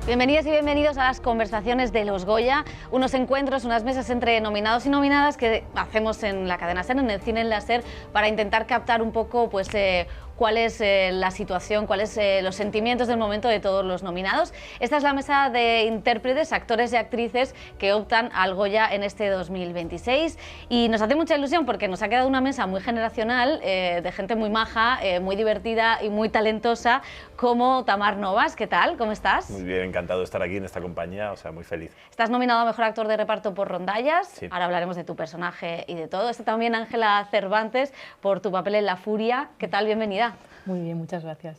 Bienvenidas y bienvenidos a las conversaciones de los Goya, unos encuentros, unas mesas entre nominados y nominadas que hacemos en la cadena SER, en el cine en la SER, para intentar captar un poco pues, cuál es la situación, cuáles los sentimientos del momento de todos los nominados. Esta es la mesa de intérpretes, actores y actrices que optan al Goya en este 2026 y nos hace mucha ilusión porque nos ha quedado una mesa muy generacional, de gente muy maja, muy divertida y muy talentosa, como Tamar Novas. ¿Qué tal? ¿Cómo estás? Muy bien, encantado de estar aquí en esta compañía, o sea, muy feliz. Estás nominado a Mejor Actor de Reparto por Rondallas, sí. Ahora hablaremos de tu personaje y de todo. Está también Ángela Cervantes por tu papel en La Furia. ¿Qué tal? Bienvenida. Muy bien, muchas gracias.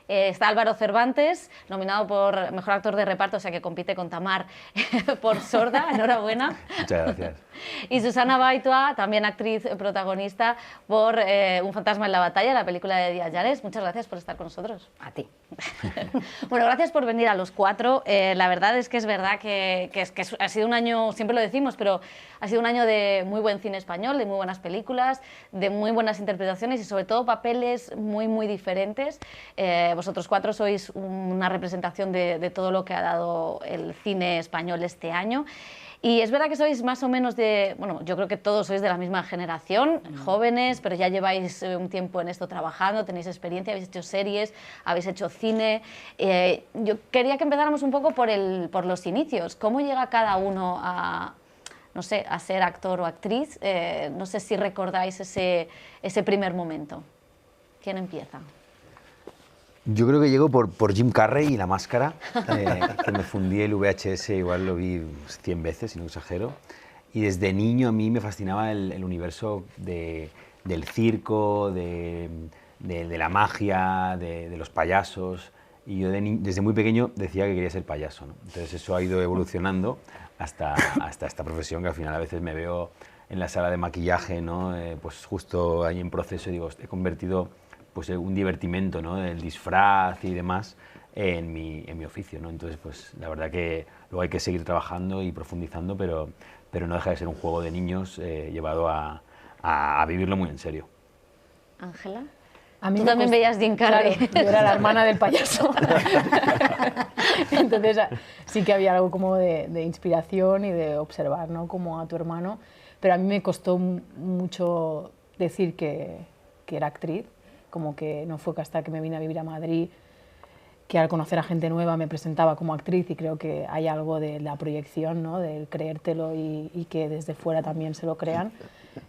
Está Álvaro Cervantes, nominado por Mejor Actor de Reparto, o sea que compite con Tamar por Sorda, enhorabuena. Muchas gracias. Y Susana Baitua, también actriz protagonista por Un fantasma en la batalla, la película de Díaz Llanes. Muchas gracias por estar con nosotros. A ti. Bueno, gracias por venir a los cuatro. La verdad es verdad que ha sido un año, siempre lo decimos, pero ha sido un año de muy buen cine español, de muy buenas películas, de muy buenas interpretaciones y sobre todo papeles muy diferentes. Vosotros cuatro sois una representación de todo lo que ha dado el cine español este año. Y es verdad que sois más o menos de, bueno, yo creo que todos sois de la misma generación, jóvenes, pero ya lleváis un tiempo en esto trabajando, tenéis experiencia, habéis hecho series, habéis hecho cine. Yo quería que empezáramos un poco por los inicios. ¿Cómo llega cada uno a, no sé, a ser actor o actriz? No sé si recordáis ese primer momento. ¿Quién empieza? Yo creo que llego por Jim Carrey y La Máscara, que me fundí el VHS, igual lo vi 100 veces, si no exagero. Y desde niño a mí me fascinaba el universo del circo, de la magia, de los payasos. Y yo desde muy pequeño decía que quería ser payaso, ¿no? Entonces eso ha ido evolucionando hasta esta profesión, que al final a veces me veo en la sala de maquillaje, ¿no? Pues justo ahí en proceso y digo, he convertido pues un divertimento, ¿no? El disfraz y demás en mi oficio, ¿no? Entonces, pues la verdad que luego hay que seguir trabajando y profundizando, pero no deja de ser un juego de niños llevado a vivirlo muy en serio. Ángela. Tú también veías Jim Carrey. Claro, yo era la hermana del payaso. Entonces sí que había algo como de inspiración y de observar, ¿no? Como a tu hermano, pero a mí me costó mucho decir que era actriz. Como que no fue hasta que me vine a vivir a Madrid que al conocer a gente nueva me presentaba como actriz y creo que hay algo de la proyección, ¿no? Del creértelo y que desde fuera también se lo crean,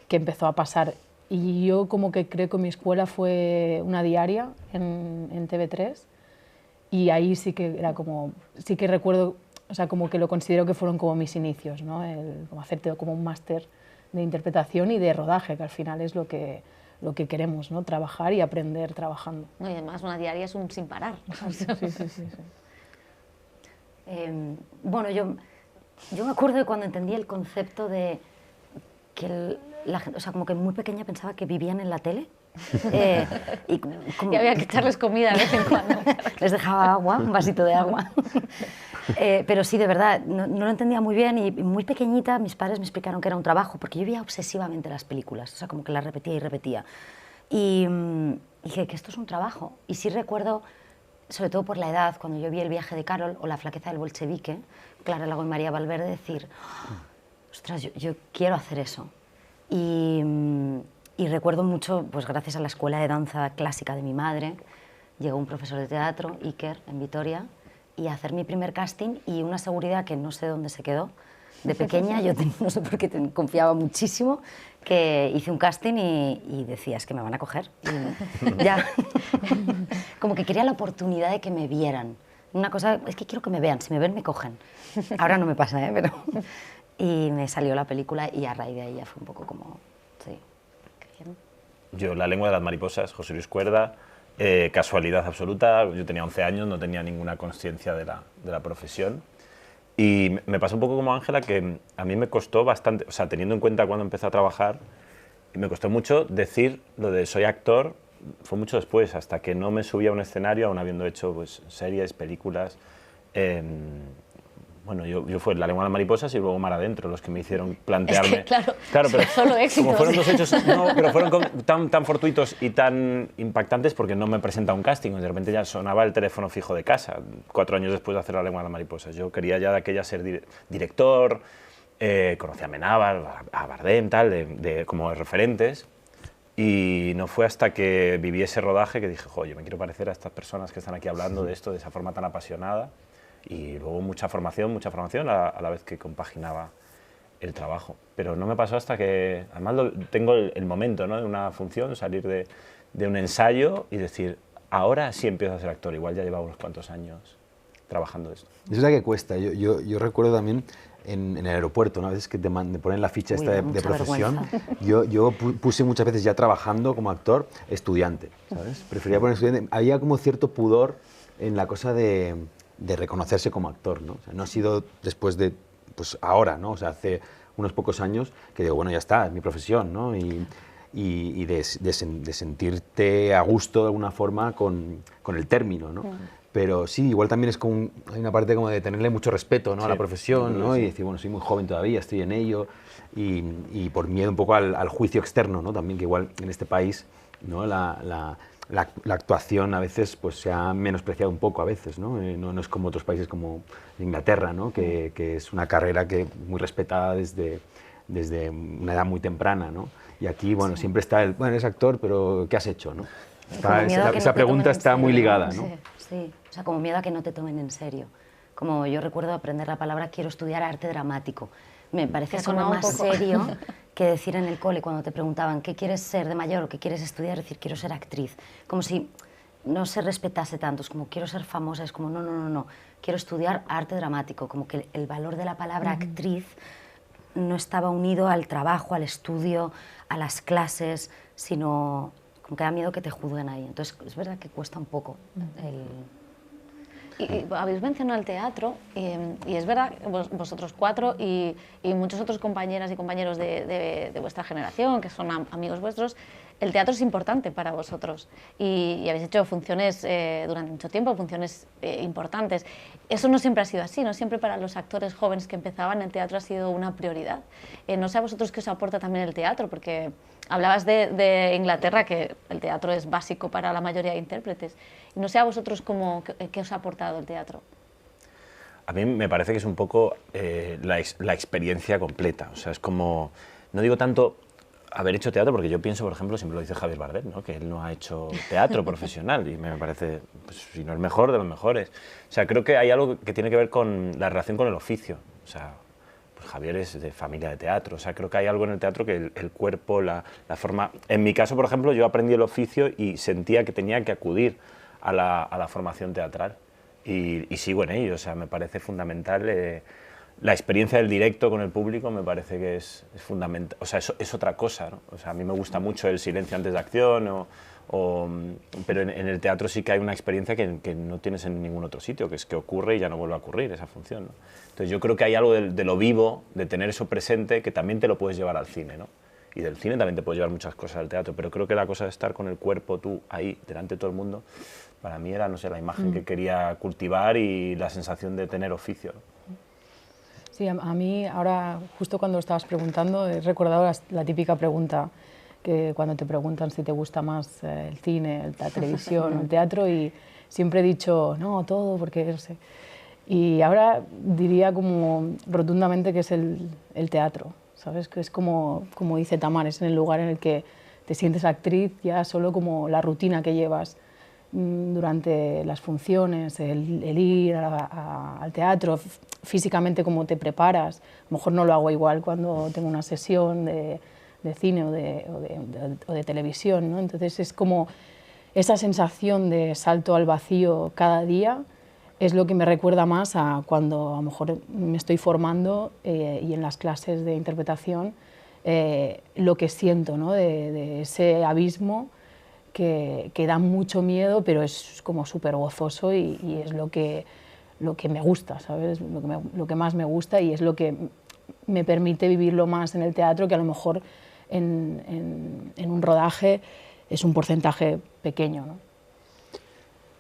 que empezó a pasar. Y yo como que creo que mi escuela fue una diaria en TV3 y ahí sí que era como, sí que recuerdo, o sea, como que lo considero que fueron como mis inicios, ¿no? Como hacerte como un máster de interpretación y de rodaje, que al final es lo que queremos, ¿no? Trabajar y aprender trabajando. No, y además una diaria es un sin parar. Sí. Bueno, yo me acuerdo de cuando entendí el concepto de que la gente, o sea, como que muy pequeña pensaba que vivían en la tele. Y había que echarles comida de vez en cuando. Les dejaba agua, un vasito de agua. Pero sí, de verdad, no lo entendía muy bien y muy pequeñita mis padres me explicaron que era un trabajo, porque yo veía obsesivamente las películas, o sea, como que las repetía y repetía. Y dije que esto es un trabajo. Y sí recuerdo, sobre todo por la edad, cuando yo vi El viaje de Carol o La flaqueza del bolchevique, Clara Lago y María Valverde, decir, ostras, yo quiero hacer eso. Y recuerdo mucho, pues gracias a la escuela de danza clásica de mi madre, llegó un profesor de teatro, Iker, en Vitoria, y a hacer mi primer casting y una seguridad que no sé dónde se quedó. De pequeña yo no sé por qué confiaba muchísimo, que hice un casting y decía, es que me van a coger. Y ya, como que quería la oportunidad de que me vieran. Una cosa, es que quiero que me vean, si me ven me cogen. Ahora no me pasa, ¿eh? Pero... Y me salió la película y a raíz de ahí ya fue un poco como, sí. Yo, La lengua de las mariposas, José Luis Cuerda, casualidad absoluta, yo tenía 11 años, no tenía ninguna conciencia de la profesión. Y me pasó un poco como Ángela, que a mí me costó bastante, o sea, teniendo en cuenta cuando empecé a trabajar, me costó mucho decir lo de soy actor, fue mucho después, hasta que no me subí a un escenario, aún habiendo hecho pues, series, películas, bueno, yo fue La lengua de las mariposas y luego Mar adentro los que me hicieron plantearme... Es que, claro, pero solo éxitos. como fueron dos hechos, no, pero fueron tan fortuitos y tan impactantes porque no me presenta un casting, de repente ya sonaba el teléfono fijo de casa, 4 años después de hacer La lengua de las mariposas. Yo quería ya de aquella ser director, conocí a Amenábar, a Bardem, tal, como referentes. Y no fue hasta que viví ese rodaje que dije, joder, yo me quiero parecer a estas personas que están aquí hablando de esto de esa forma tan apasionada. Y luego mucha formación a la vez que compaginaba el trabajo. Pero no me pasó hasta que, además tengo el momento, ¿no?, de una función, salir de un ensayo y decir, ahora sí empiezo a ser actor. Igual ya llevaba unos cuantos años trabajando esto. Es la que cuesta. Yo recuerdo también en el aeropuerto, ¿no? A veces que te ponen la ficha esta de profesión. Yo puse muchas veces ya trabajando como actor estudiante, ¿sabes? Prefería poner estudiante. Había como cierto pudor en la cosa de reconocerse como actor, ¿no? O sea, no ha sido después de, pues ahora, ¿no? O sea, hace unos pocos años que digo, bueno, ya está, es mi profesión, ¿no? Y de sentirte a gusto de alguna forma con el término, ¿no? Pero sí, igual también es como hay una parte como de tenerle mucho respeto, ¿no?, a la profesión, ¿no? Y decir, bueno, soy muy joven todavía, estoy en ello, y por miedo un poco al juicio externo, ¿no? También que igual en este país, ¿no?, la actuación a veces pues se ha menospreciado un poco a veces, ¿no? No es como otros países como Inglaterra, ¿no?, que es una carrera muy respetada desde una edad muy temprana, ¿no? Y aquí, bueno, siempre está bueno, eres actor, pero ¿qué has hecho, no? Esa pregunta está muy ligada, ¿no? Sí, o sea, como miedo a que no te tomen en serio. Como yo recuerdo aprender la palabra quiero estudiar arte dramático. Me parecía como más serio que decir en el cole cuando te preguntaban ¿qué quieres ser de mayor o qué quieres estudiar? Decir quiero ser actriz. Como si no se respetase tanto, es como quiero ser famosa, es como no, quiero estudiar arte dramático. Como que el valor de la palabra actriz no estaba unido al trabajo, al estudio, a las clases, sino como que da miedo que te juzguen ahí. Entonces es verdad que cuesta un poco Y habéis mencionado el teatro y es verdad, vosotros 4 y muchos otros compañeras y compañeros de vuestra generación, que son amigos vuestros, el teatro es importante para vosotros y habéis hecho funciones durante mucho tiempo, funciones importantes. Eso no siempre ha sido así, no siempre para los actores jóvenes que empezaban el teatro ha sido una prioridad. No sé a vosotros qué os aporta también el teatro, porque hablabas de Inglaterra, que el teatro es básico para la mayoría de intérpretes. No sé a vosotros qué os ha aportado el teatro. A mí me parece que es un poco la experiencia completa. O sea, es como, no digo tanto haber hecho teatro, porque yo pienso, por ejemplo, siempre lo dice Javier Bardem, ¿no?, que él no ha hecho teatro profesional y me parece, pues, si no el mejor, de los mejores. O sea, creo que hay algo que tiene que ver con la relación con el oficio. O sea, pues Javier es de familia de teatro. O sea, creo que hay algo en el teatro que el cuerpo, la forma... En mi caso, por ejemplo, yo aprendí el oficio y sentía que tenía que acudir a la formación teatral y sigo en ello. O sea, me parece fundamental la experiencia del directo con el público, me parece que es fundamental. O sea, es otra cosa, ¿no? O sea, a mí me gusta mucho el silencio antes de acción, pero en el teatro sí que hay una experiencia que no tienes en ningún otro sitio, que es que ocurre y ya no vuelve a ocurrir esa función, ¿no? Entonces yo creo que hay algo de lo vivo, de tener eso presente, que también te lo puedes llevar al cine, ¿no? Y del cine también te puedes llevar muchas cosas al teatro, pero creo que la cosa de estar con el cuerpo tú ahí, delante de todo el mundo, para mí era, no sé, la imagen que quería cultivar y la sensación de tener oficio, ¿no? Sí, a mí ahora, justo cuando estabas preguntando, he recordado la típica pregunta que cuando te preguntan si te gusta más el cine, la televisión, el teatro, y siempre he dicho, no, todo, porque no sé. Y ahora diría como rotundamente que es el teatro, ¿sabes? Que es como dice Tamar, es en el lugar en el que te sientes actriz, ya solo como la rutina que llevas durante las funciones, el ir al teatro, físicamente cómo te preparas. A lo mejor no lo hago igual cuando tengo una sesión de cine o de televisión, ¿no? Entonces es como esa sensación de salto al vacío cada día es lo que me recuerda más a cuando a lo mejor me estoy formando y en las clases de interpretación lo que siento, ¿no? de ese abismo que da mucho miedo, pero es como súper gozoso y es lo que me gusta, ¿sabes? Lo que más me gusta y es lo que me permite vivirlo más en el teatro, que a lo mejor en un rodaje es un porcentaje pequeño, ¿no?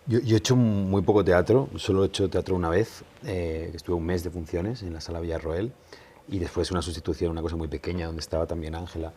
Yo he hecho muy poco teatro, solo he hecho teatro una vez, estuve un mes de funciones en la Sala Villarroel y después una sustitución, una cosa muy pequeña donde estaba también Ángela.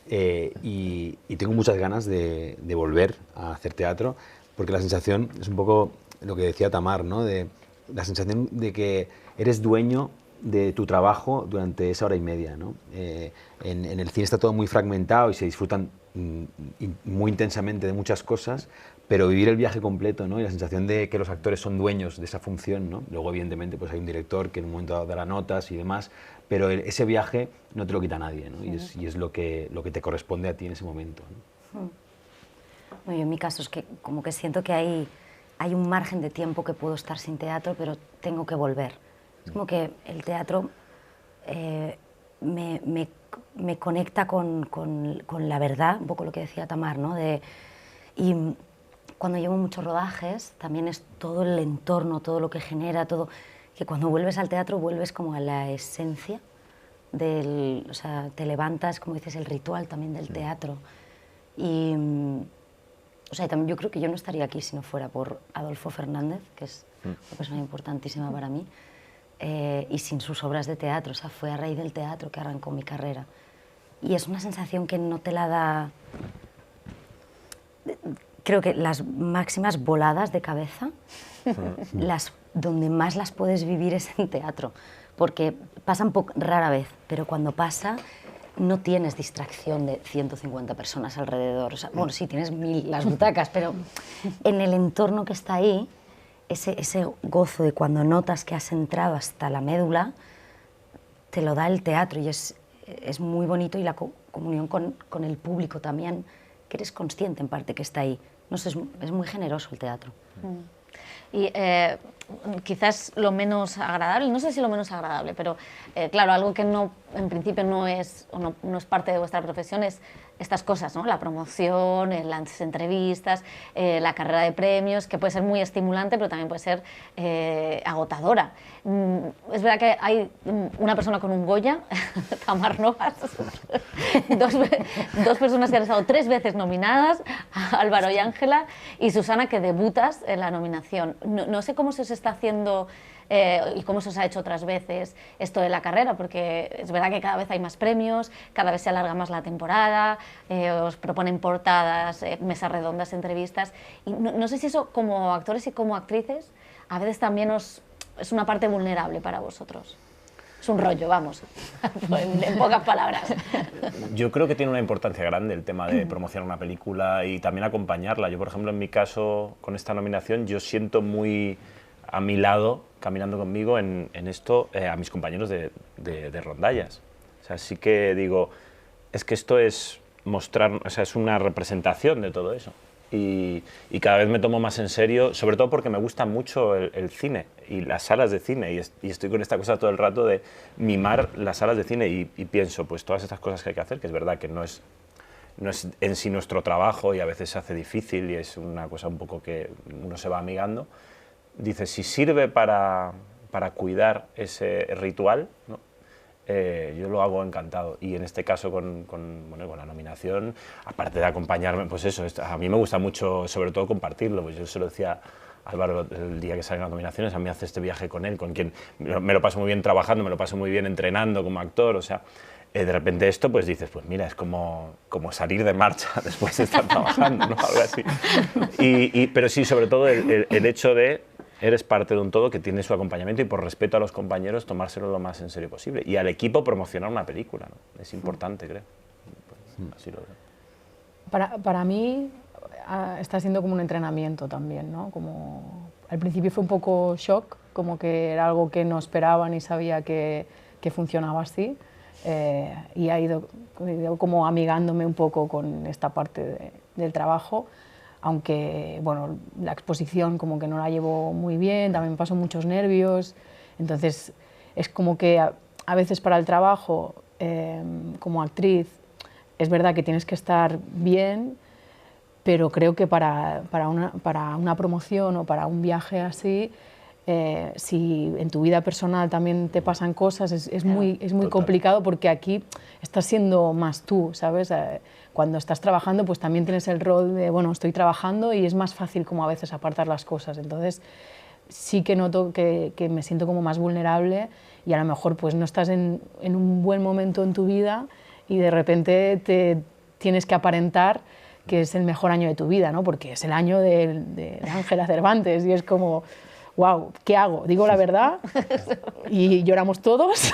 Y tengo muchas ganas de volver a hacer teatro porque la sensación es un poco lo que decía Tamar, ¿no? De la sensación de que eres dueño de tu trabajo durante esa hora y media, ¿no? En el cine está todo muy fragmentado y se disfrutan muy intensamente de muchas cosas, pero vivir el viaje completo, ¿no? Y la sensación de que los actores son dueños de esa función, ¿no? Luego, evidentemente, pues hay un director que en un momento dado dará notas y demás, pero ese viaje no te lo quita nadie, ¿no? Y es lo que te corresponde a ti en ese momento, ¿no? Bueno, yo en mi caso es que como que siento que hay un margen de tiempo que puedo estar sin teatro, pero tengo que volver. Es como que el teatro me conecta con la verdad, un poco lo que decía Tamar, ¿no? Y cuando llevo muchos rodajes, también es todo el entorno, todo lo que genera, todo, que cuando vuelves al teatro vuelves como a la esencia o sea, te levantas, como dices, el ritual también del teatro. Y, o sea, también yo creo que yo no estaría aquí si no fuera por Adolfo Fernández, que es una persona importantísima para mí, y sin sus obras de teatro. O sea, fue a raíz del teatro que arrancó mi carrera. Y es una sensación que no te la da... Creo que las máximas voladas de cabeza, donde más las puedes vivir es en teatro, porque pasan rara vez, pero cuando pasa no tienes distracción de 150 personas alrededor. O sea, bueno, sí, tienes 1000 las butacas, pero en el entorno que está ahí, ese gozo de cuando notas que has entrado hasta la médula, te lo da el teatro y es muy bonito, y la comunión con el público también, que eres consciente en parte que está ahí. No sé, es muy generoso el teatro. Y quizás lo menos agradable, no sé si lo menos agradable, pero claro, algo que no, en principio no es parte de vuestra profesión es estas cosas, ¿no? La promoción, las entrevistas, la carrera de premios, que puede ser muy estimulante, pero también puede ser agotadora. Es verdad que hay una persona con un Goya, Tamar Novas, dos personas que han estado 3 veces nominadas, Álvaro y Ángela, y Susana, que debutas en la nominación. No sé cómo se os está haciendo y cómo se os ha hecho otras veces esto de la carrera, porque es verdad que cada vez hay más premios, cada vez se alarga más la temporada, os proponen portadas, mesas redondas, entrevistas, y no sé si eso como actores y como actrices a veces también es una parte vulnerable para vosotros. Es un rollo, vamos, en pocas palabras. Yo creo que tiene una importancia grande el tema de promocionar una película y también acompañarla. Yo, por ejemplo, en mi caso, con esta nominación, yo siento muy a mi lado, caminando conmigo en esto, a mis compañeros de rondallas. O sea, sí que digo, es que esto es mostrar, o sea, es una representación de todo eso. Y cada vez me tomo más en serio, sobre todo porque me gusta mucho el cine y las salas de cine, y estoy con esta cosa todo el rato de mimar las salas de cine, y pienso, pues todas estas cosas que hay que hacer, que es verdad que no es en sí nuestro trabajo y a veces se hace difícil y es una cosa un poco que uno se va amigando, dice, si sirve para cuidar ese ritual, ¿no? Yo lo hago encantado, y en este caso con la nominación, aparte de acompañarme, pues eso, a mí me gusta mucho sobre todo compartirlo, pues yo se lo decía a Álvaro el día que salen las nominaciones, a mí hace este viaje con él, con quien me lo paso muy bien trabajando, me lo paso muy bien entrenando como actor, o sea, de repente esto pues dices, pues mira, es como salir de marcha después de estar trabajando, ¿no? Algo así. Pero sí, sobre todo el hecho de eres parte de un todo que tiene su acompañamiento, y por respeto a los compañeros tomárselo lo más en serio posible, y al equipo promocionar una película, ¿no? Es importante, creo. Así lo veo. Para mí está siendo como un entrenamiento también, ¿no? Como al principio fue un poco shock, como que era algo que no esperaba ni sabía que funcionaba así, y he ido como amigándome un poco con esta parte del trabajo. Aunque, bueno, la exposición como que no la llevo muy bien, también me paso muchos nervios, entonces es como que a veces para el trabajo, como actriz, es verdad que tienes que estar bien, pero creo que para una promoción o para un viaje así, si en tu vida personal también te pasan cosas, es muy complicado porque aquí estás siendo más tú, ¿sabes? Cuando estás trabajando, pues también tienes el rol de, bueno, estoy trabajando y es más fácil como a veces apartar las cosas. Entonces, sí que noto que me siento como más vulnerable y a lo mejor pues no estás en un buen momento en tu vida y de repente te tienes que aparentar que es el mejor año de tu vida, ¿no? Porque es el año de Ángela Cervantes y es como, wow, ¿qué hago? ¿Digo la verdad y lloramos todos?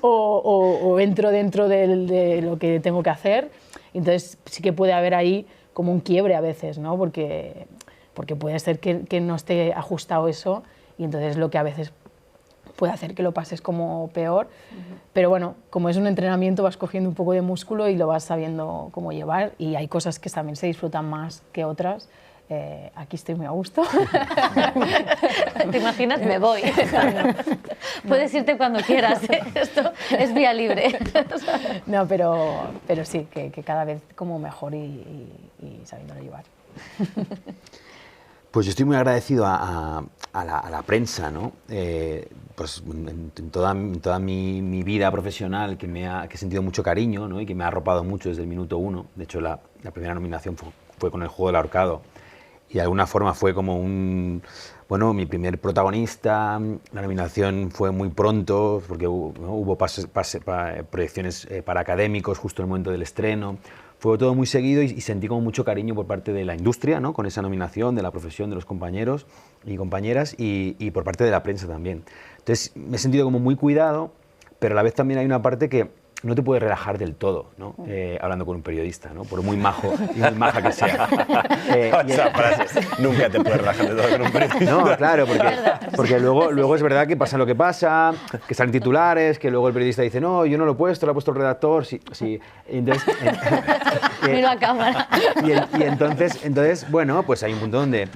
o entro dentro de lo que tengo que hacer. Entonces sí que puede haber ahí como un quiebre a veces, ¿no? Porque puede ser que no esté ajustado eso y entonces lo que a veces puede hacer que lo pases como peor. Pero bueno, como es un entrenamiento vas cogiendo un poco de músculo y lo vas sabiendo cómo llevar y hay cosas que también se disfrutan más que otras. Aquí estoy muy a gusto. ¿Te imaginas? Me voy. Puedes irte cuando quieras, ¿eh? Esto es vía libre. No, pero sí, que cada vez como mejor y sabiéndolo llevar. Pues yo estoy muy agradecido a la prensa, ¿no? Pues en toda mi vida profesional que he sentido mucho cariño, ¿no? Y que me ha arropado mucho desde el minuto 1. De hecho, la primera nominación fue con El juego del ahorcado. Y de alguna forma fue como mi primer protagonista. La nominación fue muy pronto, porque hubo proyecciones para académicos justo en el momento del estreno. Fue todo muy seguido y sentí como mucho cariño por parte de la industria, ¿no? Con esa nominación, de la profesión, de los compañeros y compañeras y por parte de la prensa también. Entonces me he sentido como muy cuidado, pero a la vez también hay una parte que no te puedes relajar del todo, ¿no? Hablando con un periodista, ¿no? Por muy majo y muy maja que sea. Esa frase, nunca te puedes relajar del todo con un periodista. No, claro, porque luego es verdad que pasa lo que pasa, que salen titulares, que luego el periodista dice, no, yo no lo he puesto, lo ha puesto el redactor, sí. Entonces, miro a cámara. Y entonces, bueno, pues hay un punto donde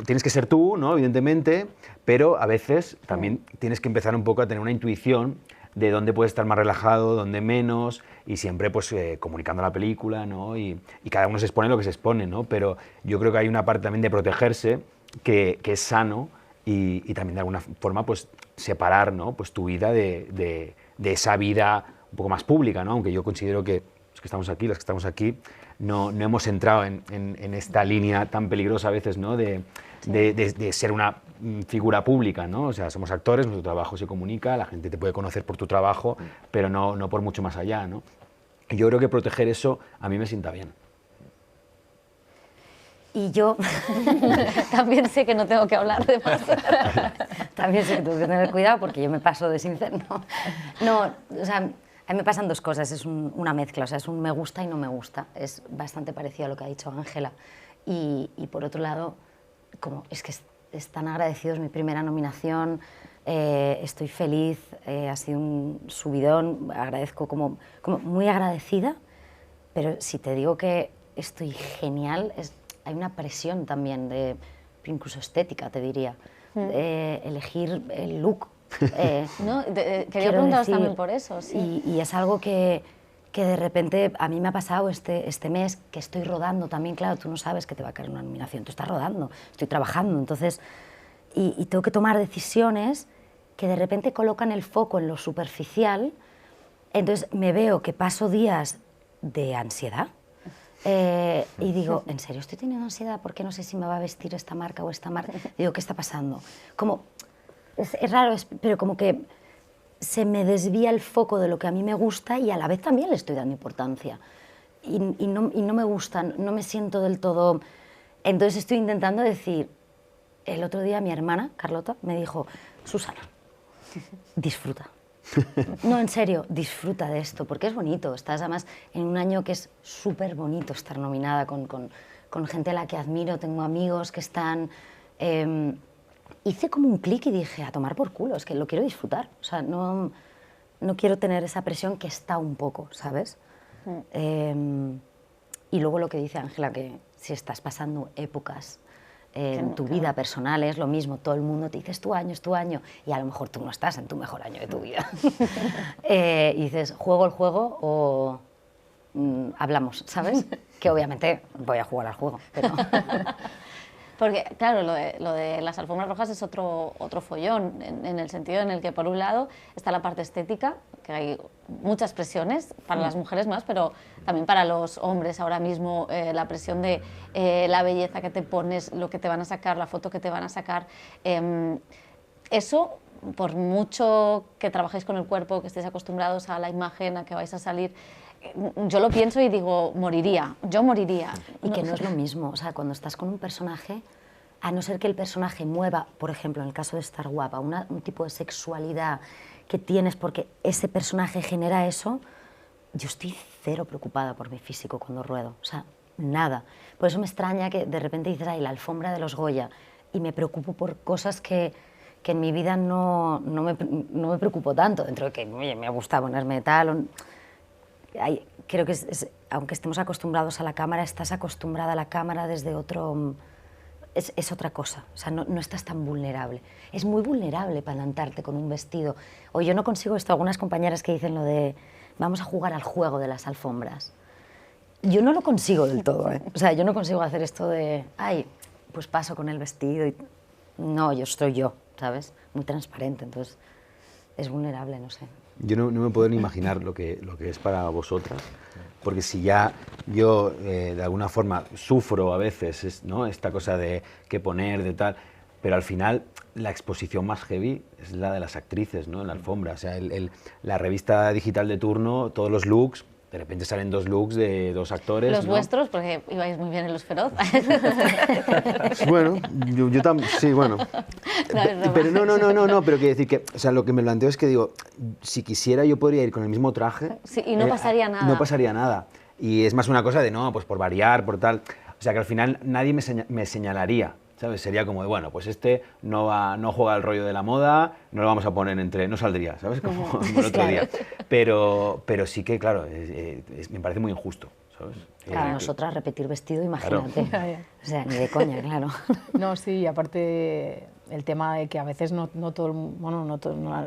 tienes que ser tú, ¿no? Evidentemente, pero a veces también tienes que empezar un poco a tener una intuición de dónde puedes estar más relajado, dónde menos, y siempre pues comunicando la película, ¿no? Y cada uno se expone lo que se expone, ¿no? Pero yo creo que hay una parte también de protegerse que es sano y también de alguna forma pues separar, ¿no? Pues tu vida de esa vida un poco más pública, ¿no? Aunque yo considero que los que estamos aquí, las que estamos aquí, no hemos entrado en esta línea tan peligrosa a veces, ¿no? De ser una figura pública, ¿no? O sea, somos actores, nuestro trabajo se comunica, la gente te puede conocer por tu trabajo, pero no por mucho más allá, ¿no? Y yo creo que proteger eso a mí me sienta bien. Y yo también sé que no tengo que hablar de más. También sé que tengo que tener cuidado porque yo me paso de sincero. No, o sea, a mí me pasan dos cosas, es una mezcla, o sea, es un me gusta y no me gusta. Es bastante parecido a lo que ha dicho Ángela. Y por otro lado, como es que están agradecidos, mi primera nominación, estoy feliz, ha sido un subidón, agradezco como muy agradecida, pero si te digo que estoy genial, hay una presión también, incluso estética te diría, elegir el look. No, quería preguntaros también por eso. Sí. Y es algo que de repente a mí me ha pasado este mes que estoy rodando también, claro, tú no sabes que te va a caer una nominación, tú estás rodando, estoy trabajando, entonces, y tengo que tomar decisiones que de repente colocan el foco en lo superficial, entonces me veo que paso días de ansiedad y digo, ¿en serio estoy teniendo ansiedad? ¿Por qué no sé si me va a vestir esta marca o esta marca? Digo, ¿qué está pasando? Como, es raro, pero como que se me desvía el foco de lo que a mí me gusta y a la vez también le estoy dando importancia. Y no me gustan, no me siento del todo... Entonces estoy intentando decir... El otro día mi hermana, Carlota, me dijo, Susana, disfruta. No, en serio, disfruta de esto, porque es bonito. Estás además en un año que es súper bonito estar nominada con gente a la que admiro, tengo amigos que están... hice como un clic y dije, a tomar por culo, es que lo quiero disfrutar. O sea, no quiero tener esa presión que está un poco, ¿sabes? Y luego lo que dice Ángela, que si estás pasando épocas en tu vida personal, es lo mismo, todo el mundo te dice, es tu año, y a lo mejor tú no estás en tu mejor año de tu vida. Y dices, ¿juego el juego o hablamos, ¿sabes? Que obviamente voy a jugar al juego, pero... Porque, claro, lo de las alfombras rojas es otro follón, en el sentido en el que, por un lado, está la parte estética, que hay muchas presiones, para las mujeres más, pero también para los hombres ahora mismo, la presión de la belleza que te pones, lo que te van a sacar, la foto que te van a sacar. Eso, por mucho que trabajéis con el cuerpo, que estéis acostumbrados a la imagen, a que vais a salir, yo lo pienso y digo, yo moriría. Y que no es lo mismo, o sea, cuando estás con un personaje, a no ser que el personaje mueva, por ejemplo, en el caso de Estar Guapa, un tipo de sexualidad que tienes porque ese personaje genera eso, yo estoy cero preocupada por mi físico cuando ruedo, o sea, nada. Por eso me extraña que de repente dices, ay, la alfombra de los Goya, y me preocupo por cosas que en mi vida no me preocupo tanto, dentro de que, oye, me gusta ponerme tal. Creo que aunque estemos acostumbrados a la cámara, estás acostumbrada a la cámara desde otro... Es otra cosa, o sea, no estás tan vulnerable. Es muy vulnerable plantarte con un vestido. O yo no consigo esto, algunas compañeras que dicen lo de vamos a jugar al juego de las alfombras. Yo no lo consigo del todo, ¿eh? O sea, yo no consigo hacer esto de, ay, pues paso con el vestido y... No, yo soy yo, ¿sabes? Muy transparente, entonces es vulnerable, no sé. Yo no me puedo ni imaginar lo que es para vosotras, porque si ya yo de alguna forma sufro a veces, ¿no? Esta cosa de qué poner, de tal, pero al final la exposición más heavy es la de las actrices, ¿no? En la alfombra, o sea, la revista digital de turno, todos los looks, de repente salen 2 looks de 2 actores. Los ¿no? vuestros, porque ibais muy bien en Los Feroz. Bueno, yo también, sí, bueno. Pero no, pero quiero decir que, o sea, lo que me planteo es que digo, si quisiera yo podría ir con el mismo traje. Sí, y no pasaría nada. No pasaría nada. Y es más una cosa de, no, pues por variar, por tal. O sea, que al final nadie me señalaría, ¿sabes? Sería como de, bueno, pues este no juega el rollo de la moda, no lo vamos a poner no saldría, ¿sabes? Como el otro día. Pero sí que, claro, me parece muy injusto, ¿sabes? Claro, nosotras repetir vestido, imagínate. Claro. O sea, ni de coña, claro. No, sí, aparte el tema de que a veces no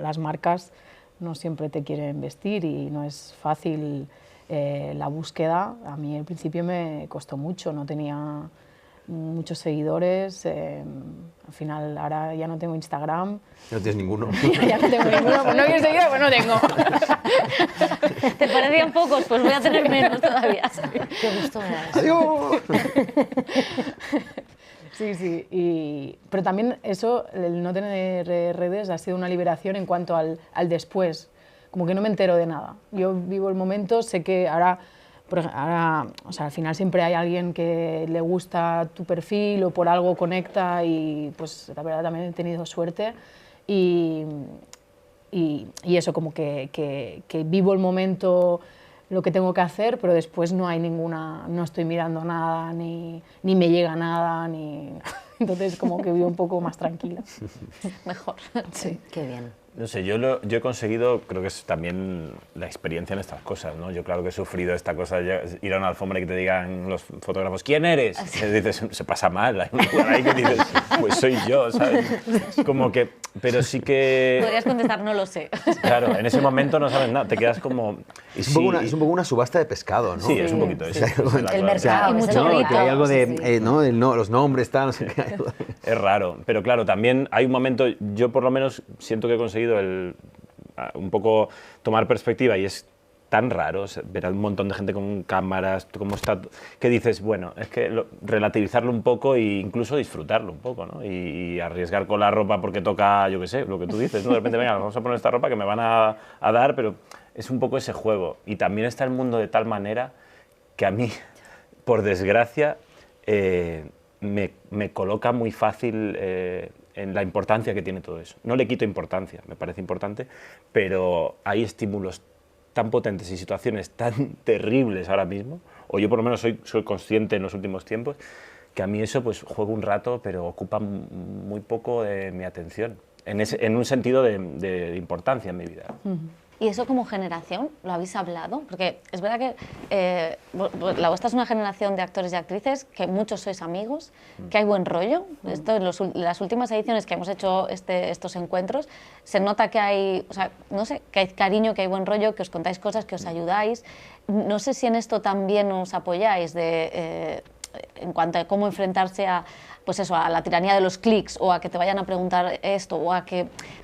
las marcas no siempre te quieren vestir y no es fácil la búsqueda. A mí al principio me costó mucho, no tenía muchos seguidores, al final ahora ya no tengo Instagram. No tienes ninguno. Ya no tengo ninguno, pues no quiero seguir, pues no tengo. ¿Te parecían pocos? Pues voy a tener menos todavía. Qué gusto me da eso. ¡Adiós! Sí, pero también eso, el no tener redes ha sido una liberación en cuanto al después, como que no me entero de nada. Yo vivo el momento, sé que ahora, o sea, al final siempre hay alguien que le gusta tu perfil o por algo conecta y pues la verdad también he tenido suerte y eso, como que vivo el momento, lo que tengo que hacer, pero después no estoy mirando nada, ni me llega nada, entonces como que vivo un poco más tranquila. Mejor. Sí. Qué bien. No sé, yo he conseguido, creo que es también la experiencia en estas cosas, ¿no? Yo claro que he sufrido esta cosa, ir a una alfombra y que te digan los fotógrafos, ¿quién eres? Y dices, se pasa mal, hay un lugar ahí que dices, pues soy yo, ¿sabes? Como que, pero sí que... Podrías contestar, no lo sé. Claro, en ese momento no sabes nada, te quedas como... Es un poco una subasta de pescado, ¿no? Sí, es un poquito eso. El mercado, hay mucho ¿no? grito. Que hay algo de, Sí. ¿no? Los nombres, tal, no sé qué. Es raro, pero claro, también hay un momento, yo por lo menos siento que he conseguido un poco tomar perspectiva y es tan raro ver a un montón de gente con cámaras, cómo está, que dices, bueno, es que relativizarlo un poco e incluso disfrutarlo un poco, ¿no? Y arriesgar con la ropa porque toca, yo qué sé, lo que tú dices, ¿no? De repente, venga, vamos a poner esta ropa que me van a dar, pero es un poco ese juego. Y también está el mundo de tal manera que a mí, por desgracia, me coloca muy fácil en la importancia que tiene todo eso. No le quito importancia, me parece importante, pero hay estímulos tan potentes y situaciones tan terribles ahora mismo, o yo por lo menos soy consciente en los últimos tiempos, que a mí eso pues juego un rato, pero ocupa muy poco de mi atención, en un sentido de importancia en mi vida. ¿Y eso como generación lo habéis hablado? Porque es verdad que la vuestra es una generación de actores y actrices que muchos sois amigos, que hay buen rollo. Esto, en las últimas ediciones que hemos hecho estos encuentros, se nota que hay, o sea, no sé, que hay cariño, que hay buen rollo, que os contáis cosas, que os ayudáis. No sé si en esto también os apoyáis en cuanto a cómo enfrentarse a, pues eso, a la tiranía de los clics o a que te vayan a preguntar esto o a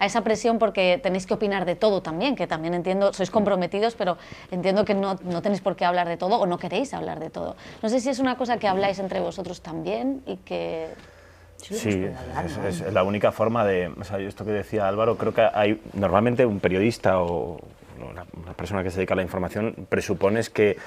esa presión porque tenéis que opinar de todo también, que también entiendo, sois comprometidos, pero entiendo que no tenéis por qué hablar de todo o no queréis hablar de todo. No sé si es una cosa que habláis entre vosotros también y que... Sí, es la única forma de... O sea, esto que decía Álvaro, creo que hay normalmente un periodista o una persona que se dedica a la información presupones que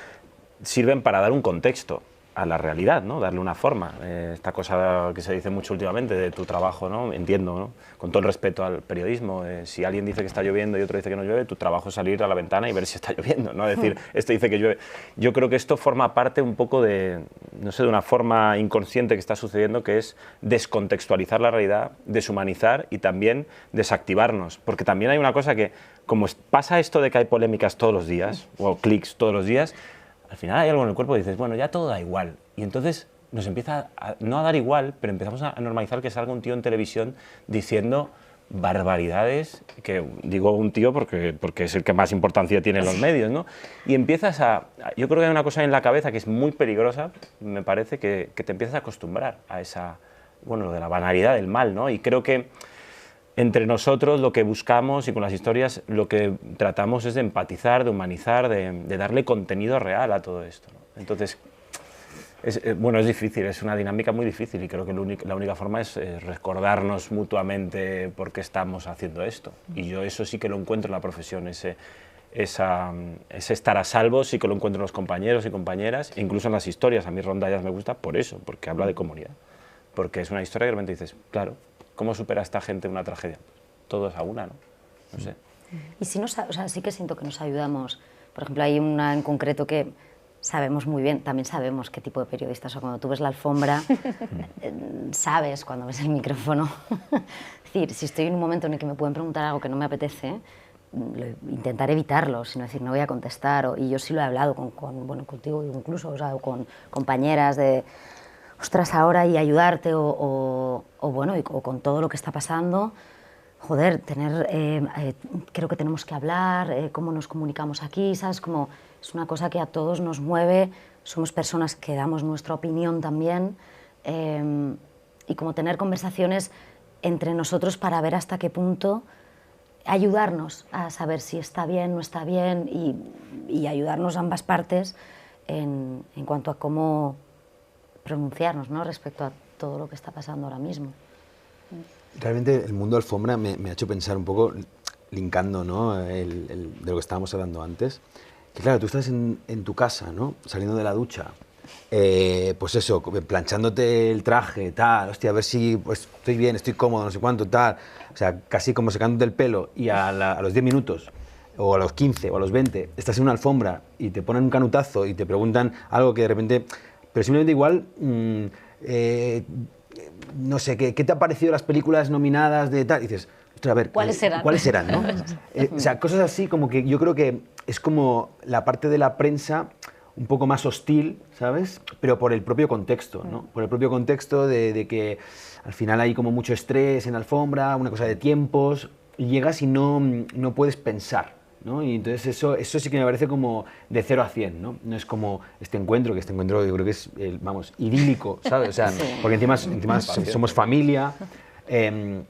sirven para dar un contexto a la realidad, ¿no? Darle una forma. Esta cosa que se dice mucho últimamente de tu trabajo, ¿no? Entiendo, ¿no? Con todo el respeto al periodismo, si alguien dice que está lloviendo y otro dice que no llueve, tu trabajo es salir a la ventana y ver si está lloviendo, ¿no? Decir, este dice que llueve. Yo creo que esto forma parte un poco de, no sé, de una forma inconsciente que está sucediendo, que es descontextualizar la realidad, deshumanizar y también desactivarnos. Porque también hay una cosa que, como pasa esto de que hay polémicas todos los días, o clics todos los días, al final hay algo en el cuerpo que dices, bueno, ya todo da igual. Y entonces nos empieza no a dar igual, pero empezamos a normalizar que salga un tío en televisión diciendo barbaridades, que digo un tío porque es el que más importancia tiene en los medios, ¿no? Y empiezas yo creo que hay una cosa en la cabeza que es muy peligrosa, me parece, que te empiezas a acostumbrar a esa, bueno, lo de la banalidad del mal, ¿no? Y creo que entre nosotros lo que buscamos y con las historias lo que tratamos es de empatizar, de humanizar, de darle contenido real a todo esto, ¿no? Entonces, bueno, es difícil, es una dinámica muy difícil y creo que la única forma es recordarnos mutuamente por qué estamos haciendo esto. Y yo eso sí que lo encuentro en la profesión, ese estar a salvo sí que lo encuentro en los compañeros y compañeras, e incluso en las historias. A mí Rondallas me gusta por eso, porque habla de comunidad, porque es una historia que realmente dices, claro, ¿cómo supera esta gente una tragedia? Todos a una, ¿no? No sé. Y si o sea, sí que siento que nos ayudamos. Por ejemplo, hay una en concreto que sabemos muy bien, también sabemos qué tipo de periodistas. O sea, cuando tú ves la alfombra, sabes cuando ves el micrófono. Es decir, si estoy en un momento en el que me pueden preguntar algo que no me apetece, intentaré evitarlo, sino decir, no voy a contestar. Y yo sí lo he hablado bueno, contigo incluso, o sea, con compañeras de... ostras, ahora y ayudarte o con todo lo que está pasando, joder, creo que tenemos que hablar, cómo nos comunicamos aquí, ¿sabes? Como es una cosa que a todos nos mueve, somos personas que damos nuestra opinión también, y como tener conversaciones entre nosotros para ver hasta qué punto ayudarnos a saber si está bien, no está bien y ayudarnos ambas partes en cuanto a cómo pronunciarnos, ¿no? Respecto a todo lo que está pasando ahora mismo. Realmente el mundo alfombra me ha hecho pensar un poco, linkando, ¿no? de lo que estábamos hablando antes, que claro, tú estás en tu casa, ¿no? Saliendo de la ducha, pues eso, planchándote el traje, tal, hostia, a ver si pues, estoy bien, estoy cómodo, no sé cuánto, tal, o sea, casi como secándote el pelo y a los 10 minutos o a los 15 o a los 20 estás en una alfombra y te ponen un canutazo y te preguntan algo que de repente... Pero simplemente igual, no sé, ¿qué te han parecido las películas nominadas de tal? Y dices, ostras, a ver, ¿cuáles serán? ¿Cuáles serán, no? O sea, cosas así como que yo creo que es como la parte de la prensa un poco más hostil, ¿sabes? Pero por el propio contexto, ¿no? Por el propio contexto de que al final hay como mucho estrés en la alfombra, una cosa de tiempos, y llegas y no puedes pensar, ¿no? Y entonces eso sí que me parece como de 0 a 100, ¿no? No es como este encuentro yo creo que es, vamos, idílico, ¿sabes? O sea, sí. Porque encima somos familia,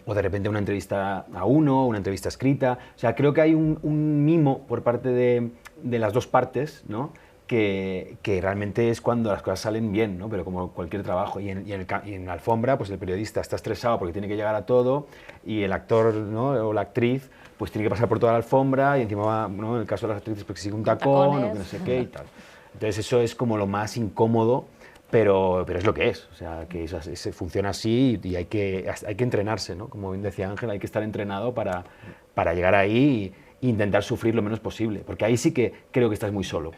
o de repente una entrevista a uno, una entrevista escrita, o sea, creo que hay un mimo por parte de las dos partes, ¿no? Que realmente es cuando las cosas salen bien, ¿no? Pero como cualquier trabajo. Y en la alfombra, pues el periodista está estresado porque tiene que llegar a todo, y el actor, ¿no? O la actriz pues tiene que pasar por toda la alfombra y encima va, ¿no? En el caso de las actrices, porque sigue un tacón o que no sé qué y tal. Entonces eso es como lo más incómodo, pero es lo que es. O sea, que eso funciona así y hay que entrenarse, ¿no? Como bien decía Ángel, hay que estar entrenado para llegar ahí e intentar sufrir lo menos posible, porque ahí sí que creo que estás muy solo.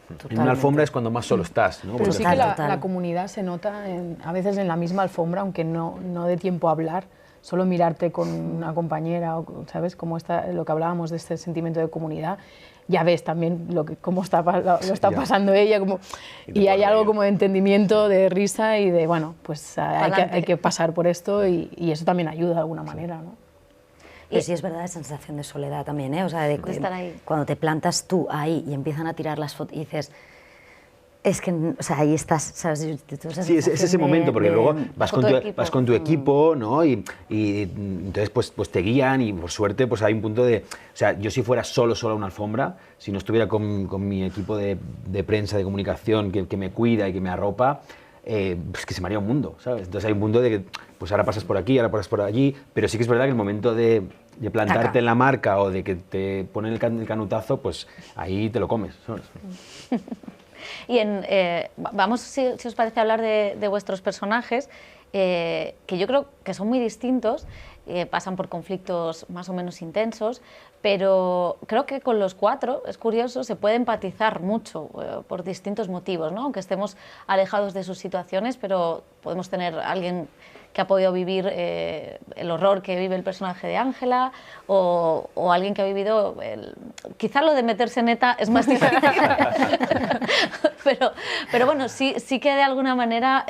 Totalmente. En una alfombra es cuando más solo estás, ¿no? Pero sí que la comunidad se nota a veces en la misma alfombra, aunque no dé tiempo a hablar, solo mirarte con una compañera, ¿sabes? Como lo que hablábamos de este sentimiento de comunidad, ya ves también cómo lo está pasando ella, y hay algo como de entendimiento, de risa y de, bueno, pues hay que pasar por esto y eso también ayuda de alguna manera, ¿no? Y sí es verdad, esa sensación de soledad también, ¿eh? O sea, de estar ahí. Cuando te plantas tú ahí y empiezan a tirar las fotos y dices, Es que, o sea, ahí estás, ¿sabes? Sí, es ese momento, porque luego vas con tu equipo, ¿no? Y entonces pues te guían y por suerte pues hay un punto de... O sea, yo si fuera solo a una alfombra, si no estuviera con mi equipo de prensa, de comunicación, que me cuida y que me arropa, pues que se me haría un mundo, ¿sabes? Entonces hay un mundo de que pues ahora pasas por aquí, ahora pasas por allí, pero sí que es verdad que el momento de plantarte en la marca o de que te ponen el canutazo, pues ahí te lo comes, ¿sabes? Y vamos, si os parece, hablar de vuestros personajes, que yo creo que son muy distintos, pasan por conflictos más o menos intensos, pero creo que con los 4, es curioso, se puede empatizar mucho por distintos motivos, ¿no? Aunque estemos alejados de sus situaciones, pero podemos tener a alguien que ha podido vivir el horror que vive el personaje de Ángela, o alguien que ha vivido... quizá lo de meterse en ETA es más difícil, pero bueno, sí que de alguna manera...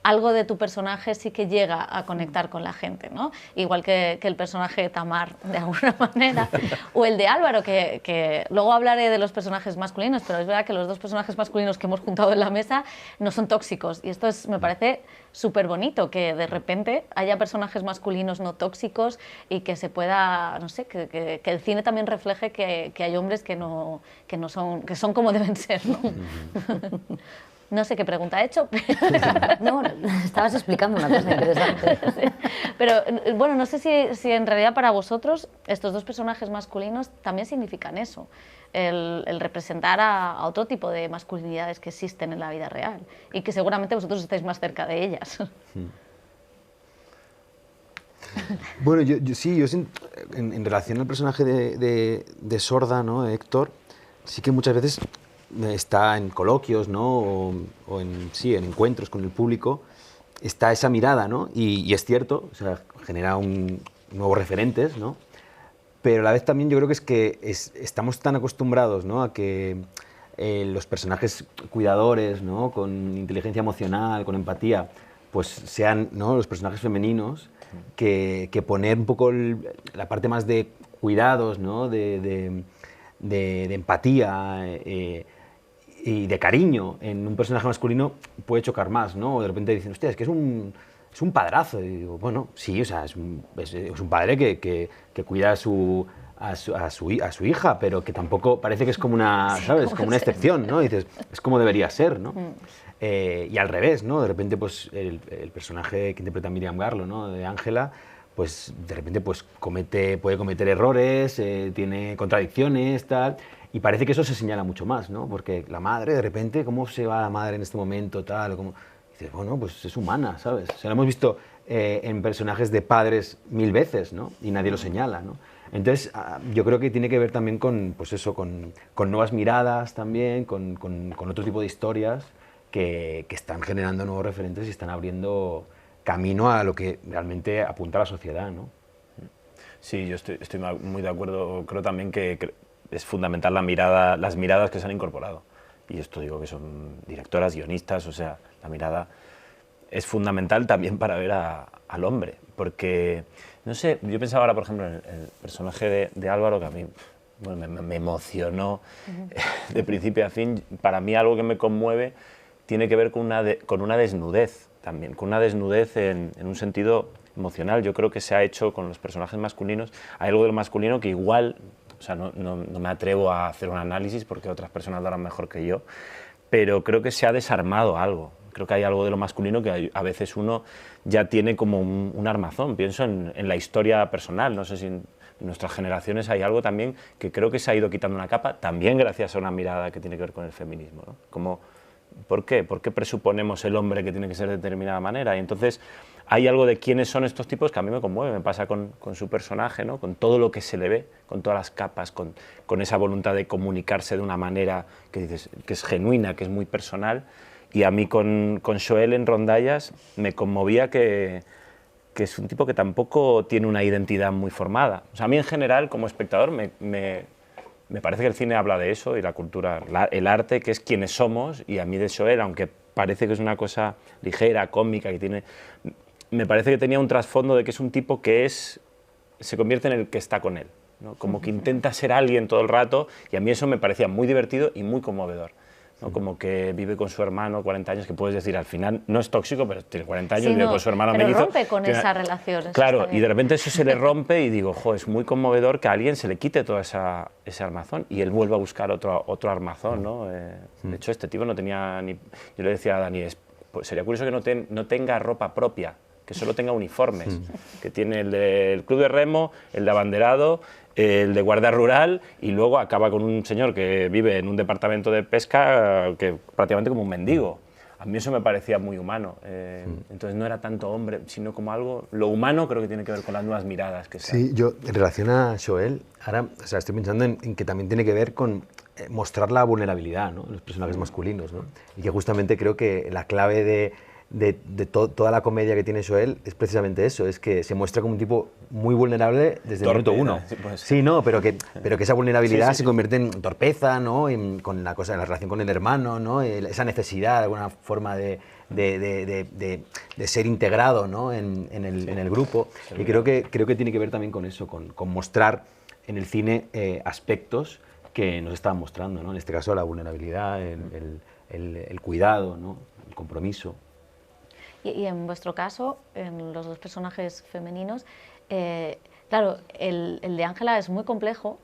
algo de tu personaje sí que llega a conectar con la gente, ¿no? Igual que el personaje de Tamar, de alguna manera, o el de Álvaro, que luego hablaré de los personajes masculinos, pero es verdad que los 2 personajes masculinos que hemos juntado en la mesa no son tóxicos, y esto me parece súper bonito, que de repente haya personajes masculinos no tóxicos y que se pueda, no sé, que el cine también refleje que hay hombres que son como deben ser, ¿no? No sé qué pregunta he hecho, pero... No, estabas explicando una cosa interesante. Sí. Pero bueno, no sé si en realidad para vosotros estos 2 personajes masculinos también significan eso, el representar a otro tipo de masculinidades que existen en la vida real y que seguramente vosotros estáis más cerca de ellas. Bueno, yo en relación al personaje de Sorda, ¿no? De Héctor, sí que muchas veces está en coloquios, ¿no? o en encuentros con el público, está esa mirada, ¿no? Y es cierto, o sea, genera nuevos referentes, ¿no? Pero a la vez también yo creo que estamos tan acostumbrados, ¿no? A que los personajes cuidadores, ¿no? Con inteligencia emocional, con empatía, pues sean, ¿no? Los personajes femeninos, que poner un poco la parte más de cuidados, ¿no? de empatía y de cariño en un personaje masculino puede chocar más, ¿no? O de repente dicen, hostia, es que es un padrazo. Y digo, bueno, sí, o sea, es un padre que cuida a su hija, pero que tampoco parece que es como una, ¿sabes? Como una excepción, ¿no? Y dices, es como debería ser, ¿no? Y al revés, ¿no? De repente, pues, el personaje que interpreta Miriam Garlo, ¿no? De Ángela, pues, de repente, pues, puede cometer errores, tiene contradicciones, tal... Y parece que eso se señala mucho más, ¿no? Porque la madre, de repente, ¿cómo se va la madre en este momento, tal? Dices, bueno, pues es humana, ¿sabes? O sea, lo hemos visto en personajes de padres 1000 veces, ¿no? Y nadie lo señala, ¿no? Entonces, yo creo que tiene que ver también con, pues eso, con nuevas miradas también, con otro tipo de historias que están generando nuevos referentes y están abriendo camino a lo que realmente apunta a la sociedad, ¿no? Sí, yo estoy muy de acuerdo. Creo también que es fundamental las miradas que se han incorporado. Y esto digo que son directoras, guionistas, o sea, la mirada es fundamental también para ver al hombre. Porque, no sé, yo pensaba ahora, por ejemplo, en el personaje de Álvaro, que a mí bueno, me emocionó de principio a fin. Para mí algo que me conmueve tiene que ver con una desnudez también, con una desnudez en un sentido emocional. Yo creo que se ha hecho con los personajes masculinos, hay algo del masculino que igual... O sea, no me atrevo a hacer un análisis porque otras personas lo harán mejor que yo, pero creo que se ha desarmado algo. Creo que hay algo de lo masculino que a veces uno ya tiene como un armazón. Pienso en la historia personal, no sé si en nuestras generaciones hay algo también que creo que se ha ido quitando una capa, también gracias a una mirada que tiene que ver con el feminismo, ¿no? Como, ¿por qué? ¿Por qué presuponemos el hombre que tiene que ser de determinada manera? Y entonces hay algo de quiénes son estos tipos que a mí me conmueve, me pasa con su personaje, ¿no? Con todo lo que se le ve, con todas las capas, con esa voluntad de comunicarse de una manera que dices, que es genuina, que es muy personal. Y a mí con Xoel en Rondallas me conmovía que es un tipo que tampoco tiene una identidad muy formada. O sea, a mí en general, como espectador, me parece que el cine habla de eso y la cultura, el arte, que es quienes somos, y a mí de Xoel, aunque parece que es una cosa ligera, cómica, que tiene... Me parece que tenía un trasfondo de que es un tipo que se convierte en el que está con él, ¿no? Como que intenta ser alguien todo el rato, y a mí eso me parecía muy divertido y muy conmovedor. ¿no? Como que vive con su hermano 40 años, que puedes decir, al final no es tóxico, pero tiene 40 años, Sí, vive no, con su hermano pero mellizo. rompe con esa relación. Eso Claro, está y de bien. repente eso se le rompe y digo, jo, es muy conmovedor que a alguien se le quite todo ese armazón y él vuelva a buscar otro armazón, ¿no? De hecho, este tipo no tenía ni... Yo le decía a Dani, pues sería curioso que no tenga ropa propia, que solo tenga uniformes, que tiene el del club de remo, el de abanderado, el de guardia rural, y luego acaba con un señor que vive en un departamento de pesca que prácticamente como un mendigo. A mí eso me parecía muy humano. Entonces no era tanto hombre, sino como algo... Lo humano creo que tiene que ver con las nuevas miradas que se Sí, yo en relación a Joel, ahora estoy pensando en que también tiene que ver con mostrar la vulnerabilidad, ¿no? En los personajes masculinos, ¿no? Y que justamente creo que la clave de toda la comedia que tiene Joel es precisamente eso, es que se muestra como un tipo muy vulnerable desde el minuto uno. Sí, no, pero que esa vulnerabilidad se convierte en torpeza, ¿no? Con la relación con el hermano, ¿no? Esa necesidad de alguna forma de ser integrado, ¿no? en el grupo. Y creo que tiene que ver también con eso, con mostrar en el cine aspectos que nos estaban mostrando, ¿no? En este caso la vulnerabilidad, el cuidado, ¿no? El compromiso. Y en vuestro caso, en los dos personajes femeninos, claro, el de Ángela es muy complejo,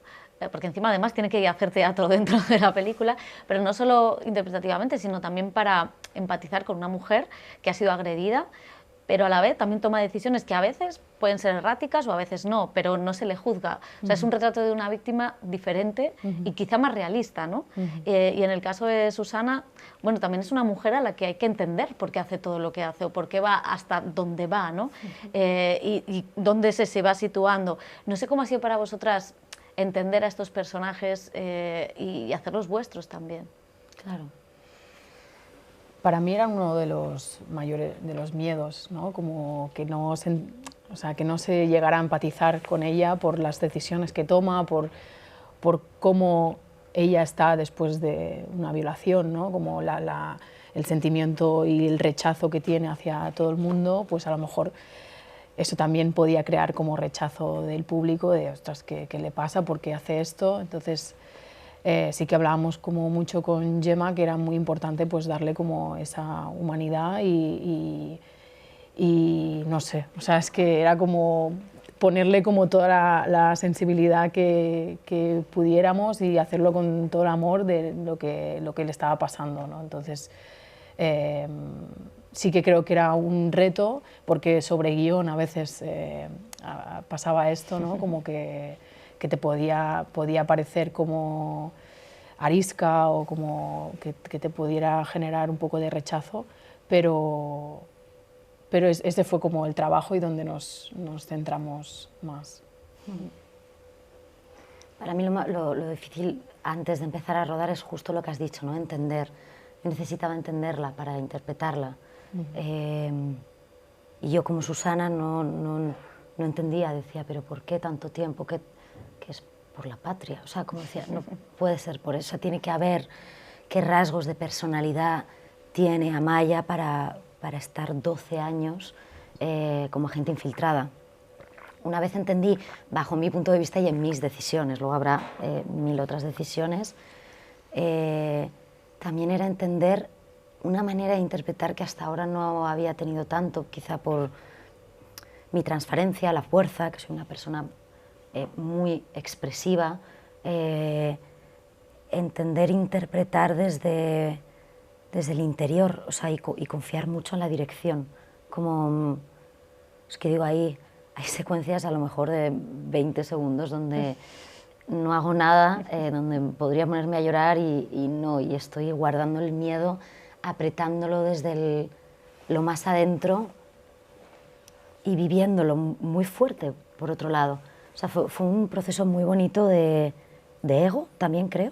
porque encima además tiene que hacer teatro dentro de la película, pero no solo interpretativamente, sino también para empatizar con una mujer que ha sido agredida, pero a la vez también toma decisiones que a veces pueden ser erráticas o a veces no, pero no se le juzga. O sea, es un retrato de una víctima diferente y quizá más realista, ¿no? Y en el caso de Susana, bueno, también es una mujer a la que hay que entender por qué hace todo lo que hace o por qué va hasta donde va, ¿no? Y dónde se va situando. No sé cómo ha sido para vosotras entender a estos personajes y hacerlos vuestros también. Claro. Para mí era uno de los mayores de los miedos, ¿no? Como que no se llegara a empatizar con ella por las decisiones que toma, por cómo ella está después de una violación, ¿no? Como el sentimiento y el rechazo que tiene hacia todo el mundo, pues a lo mejor eso también podía crear como rechazo del público, de ostras, ¿qué le pasa? ¿Por qué hace esto? Entonces sí que hablábamos como mucho con Gemma que era muy importante pues darle como esa humanidad y no sé, o sea, es que era como ponerle como toda la sensibilidad que pudiéramos y hacerlo con todo el amor de lo que le estaba pasando, ¿no? Entonces sí que creo que era un reto porque sobre guión a veces pasaba esto, ¿no? Como que te podía parecer como arisca o como que te pudiera generar un poco de rechazo, pero este fue como el trabajo y donde nos centramos más. Para mí lo difícil antes de empezar a rodar es justo lo que has dicho, ¿no? Entender. Yo necesitaba entenderla para interpretarla. Y yo como Susana no entendía, decía, pero ¿por qué tanto tiempo? ¿Qué es por la patria? O sea, como decía, no puede ser por eso, tiene que haber qué rasgos de personalidad tiene Amaya para estar 12 años como agente infiltrada. Una vez entendí, bajo mi punto de vista y en mis decisiones, luego habrá mil otras decisiones, también era entender una manera de interpretar que hasta ahora no había tenido tanto, quizá por mi transparencia, la fuerza, que soy una persona muy expresiva, entender, interpretar desde el interior, o sea, y confiar mucho en la dirección. Como, es que digo, hay secuencias a lo mejor de 20 segundos donde no hago nada, donde podría ponerme a llorar y estoy guardando el miedo, apretándolo desde lo más adentro y viviéndolo muy fuerte, por otro lado. O sea, fue un proceso muy bonito de ego, también creo,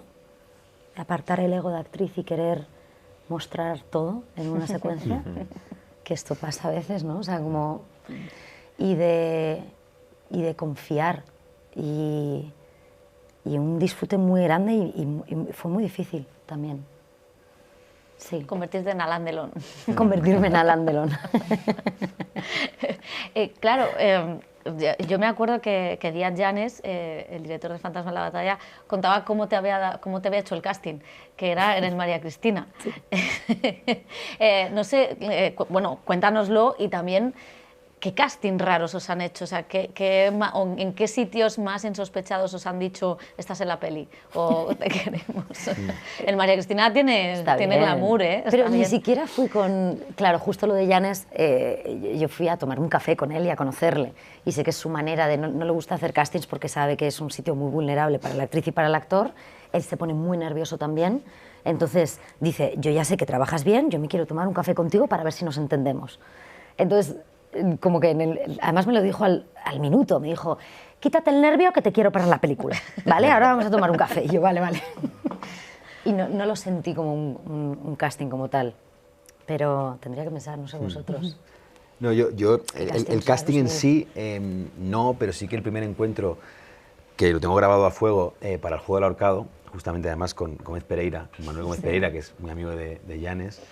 de apartar el ego de actriz y querer mostrar todo en una secuencia, que esto pasa a veces, ¿no? O sea, como... Y de confiar y un disfrute muy grande y fue muy difícil también. Sí. Convertirte en Alain Delon. Convertirme en Alain Delon. Claro, yo me acuerdo que Díaz Llanes, el director de Fantasma en la Batalla, contaba cómo te había hecho el casting, que era en el María Cristina. Sí. No sé, bueno, cuéntanoslo y también qué casting raros os han hecho, o sea, en qué sitios más insospechados os han dicho estás en la peli o te queremos. El María Cristina tiene glamour, ¿eh? Pero ni siquiera fui con... Claro, justo lo de Llanes, yo fui a tomar un café con él y a conocerle. Y sé que es su manera de... No le gusta hacer castings porque sabe que es un sitio muy vulnerable para la actriz y para el actor. Él se pone muy nervioso también. Entonces dice, yo ya sé que trabajas bien, yo me quiero tomar un café contigo para ver si nos entendemos. Entonces, como que además me lo dijo al minuto, me dijo, quítate el nervio que te quiero para la película, ¿vale? Ahora vamos a tomar un café. Y yo, vale. Y no lo sentí como un casting como tal, pero tendría que pensar, no sé vosotros. No, el casting en sí, no, pero sí que el primer encuentro, que lo tengo grabado a fuego para el juego del ahorcado, justamente además con Gómez Pereira, Manuel Gómez Pereira, que es muy amigo de Llanes.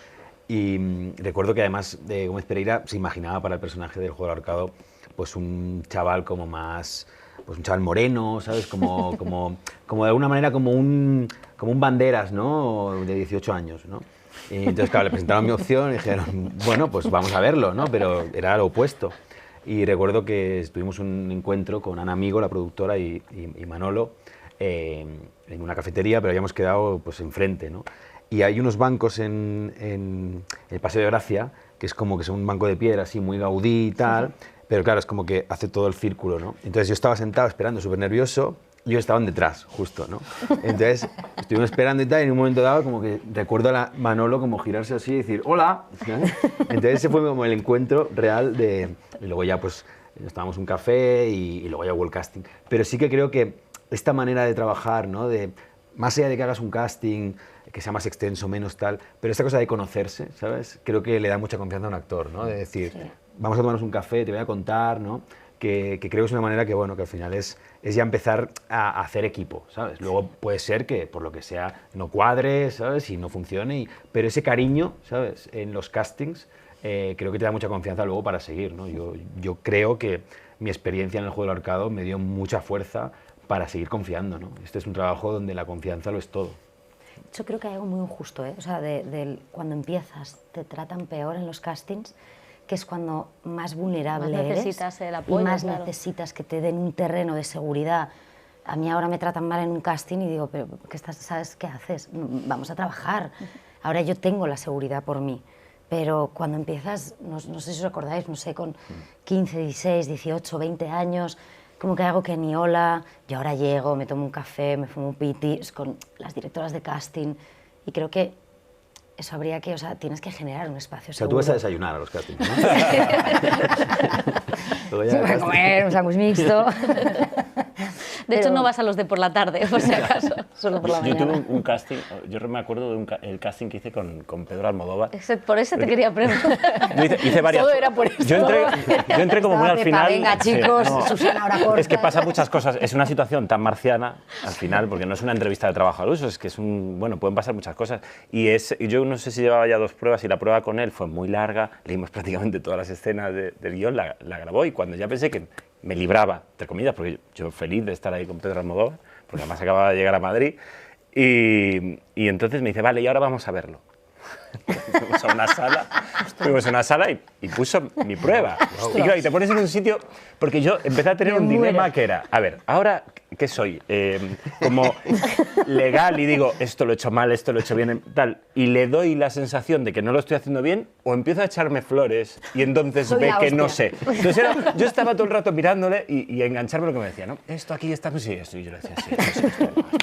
Y recuerdo que además de Gómez Pereira se imaginaba para el personaje del juego del ahorcado pues un chaval como más, pues un chaval moreno, ¿sabes? Como de alguna manera como un Banderas, ¿no? De 18 años, ¿no? Y entonces, claro, le presentaron mi opción y dijeron, bueno, pues vamos a verlo, ¿no? Pero era lo opuesto. Y recuerdo que tuvimos un encuentro con Ana Amigo, la productora, y Manolo, en una cafetería, pero habíamos quedado pues enfrente, ¿no? Y hay unos bancos en el Paseo de Gracia, que es como que son un banco de piedra, así, muy Gaudí y tal, pero claro, es como que hace todo el círculo, ¿no? Entonces yo estaba sentado esperando, súper nervioso, y ellos estaban detrás, justo, ¿no? Entonces estuvimos esperando y tal, y en un momento dado como que recuerdo a Manolo como girarse así y decir, ¡hola! Entonces ese fue como el encuentro real de... Y luego ya pues nos tomamos un café y luego ya hubo el casting. Pero sí que creo que esta manera de trabajar, ¿no? De, más allá de que hagas un casting que sea más extenso, menos tal, pero esta cosa de conocerse, ¿sabes? Creo que le da mucha confianza a un actor, ¿no? De decir, vamos a tomarnos un café, te voy a contar, ¿no? Que creo que es una manera que, bueno, que al final es ya empezar a hacer equipo, ¿sabes? Luego puede ser que, por lo que sea, no cuadre, ¿sabes? Y no funcione, pero ese cariño, ¿sabes? En los castings creo que te da mucha confianza luego para seguir, ¿no? Yo creo que mi experiencia en el juego del ahorcado me dio mucha fuerza para seguir confiando, ¿no? Este es un trabajo donde la confianza lo es todo. Yo creo que hay algo muy injusto, ¿eh? O sea, cuando empiezas te tratan peor en los castings, que es cuando más vulnerable más necesitas eres el apoyo, y más claro. necesitas que te den un terreno de seguridad. A mí ahora me tratan mal en un casting y digo, pero ¿sabes qué haces? Vamos a trabajar. Ahora yo tengo la seguridad por mí. Pero cuando empiezas, no sé si os acordáis, no sé, con 15, 16, 18, 20 años, como que hago que ni hola, yo ahora llego, me tomo un café, me fumo un piti con las directoras de casting y creo que eso habría que, o sea, tienes que generar un espacio O sea, seguro. tú vas a desayunar a los castings, ¿no? Yo voy a comer un sándwich mixto. De hecho, no vas a los de por la tarde, por si acaso. Solo por la Yo mañana. tuve un casting, yo me acuerdo el casting que hice con Pedro Almodóvar. Por eso te quería preguntar. Yo hice varias. Todo era por eso. Yo entré como muy al final. Venga, chicos, no. Susana, ahora corta. Es que pasa muchas cosas. Es una situación tan marciana al final, porque no es una entrevista de trabajo al uso, es que es bueno, pueden pasar muchas cosas. Y yo no sé si llevaba ya 2 pruebas y la prueba con él fue muy larga. Leímos prácticamente todas las escenas del guión, la grabó y cuando ya pensé que me libraba, entre comillas, porque yo feliz de estar ahí con Pedro Almodóvar, porque además acababa de llegar a Madrid, y entonces me dice, vale, y ahora vamos a verlo. Fuimos a una sala y puso mi prueba. Y claro, y te pones en un sitio, porque yo empecé a tener un dilema que era, a ver, ahora, ¿qué soy? Como legal y digo, esto lo he hecho mal, esto lo he hecho bien, tal, y le doy la sensación de que no lo estoy haciendo bien, o empiezo a echarme flores y entonces ve que no sé. Entonces yo estaba todo el rato mirándole y a engancharme lo que me decía, ¿no? Esto aquí está, sí, esto, y yo le decía, sí, esto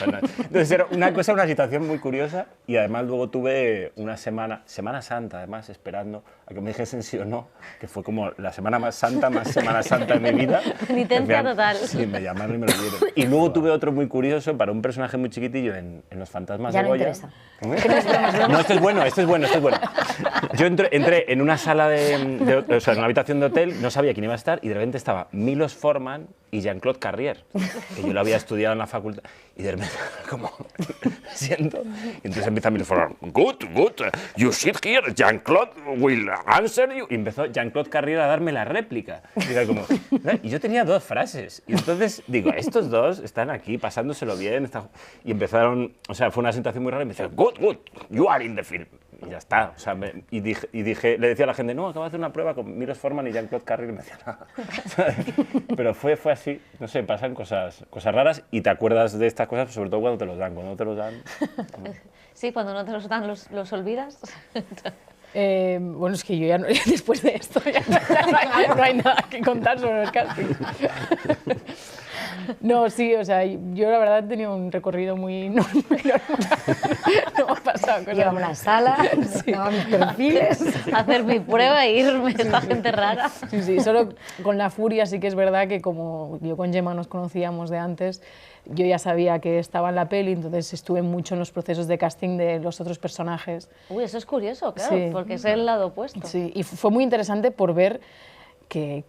no. Entonces era una situación muy curiosa y además luego tuve una Semana Santa, además, esperando a que me dijesen sí o no, que fue como la semana más Semana Santa de mi vida. Penitencia total. Sí, me llamaron y me lo dieron. Y luego tuve otro muy curioso para un personaje muy chiquitillo en Los Fantasmas Ya de no Goya. interesa. No, este es bueno. Yo entré en una sala o sea, en una habitación de hotel, no sabía quién iba a estar, y de repente estaba Milos Forman y Jean-Claude Carrier, que yo lo había estudiado en la facultad, y de repente, como, me siento, y entonces empieza Milos Forman, good, you sit here, Jean-Claude will answer you, y empezó Jean-Claude Carrier a darme la réplica, y yo tenía 2 frases, y entonces digo, estos dos están aquí pasándoselo bien, y empezaron, o sea, fue una situación muy rara, y me decían, good, you are in the film. Y ya está, o sea, y dije, le decía a la gente, no, acabo de hacer una prueba con Milos Forman y Jean-Claude Carrier, y me decía, nada. Pero fue así, no sé, pasan cosas raras, y te acuerdas de estas cosas, sobre todo cuando te los dan, no. Sí, cuando no te los dan, los olvidas. Bueno, es que yo ya no, después de esto ya no hay nada que contar sobre los castings. No, sí, o sea, yo la verdad he tenido un recorrido muy normal. No me ha pasado cosas. Llevaba una sala, llevaba mis perfiles. Hacer mi prueba e irme, esta gente rara. Sí, solo con La Furia sí que es verdad que como yo con Gemma nos conocíamos de antes, yo ya sabía que estaba en la peli, entonces estuve mucho en los procesos de casting de los otros personajes. Uy, eso es curioso, claro, Sí. porque es el lado opuesto. Sí, y fue muy interesante por ver que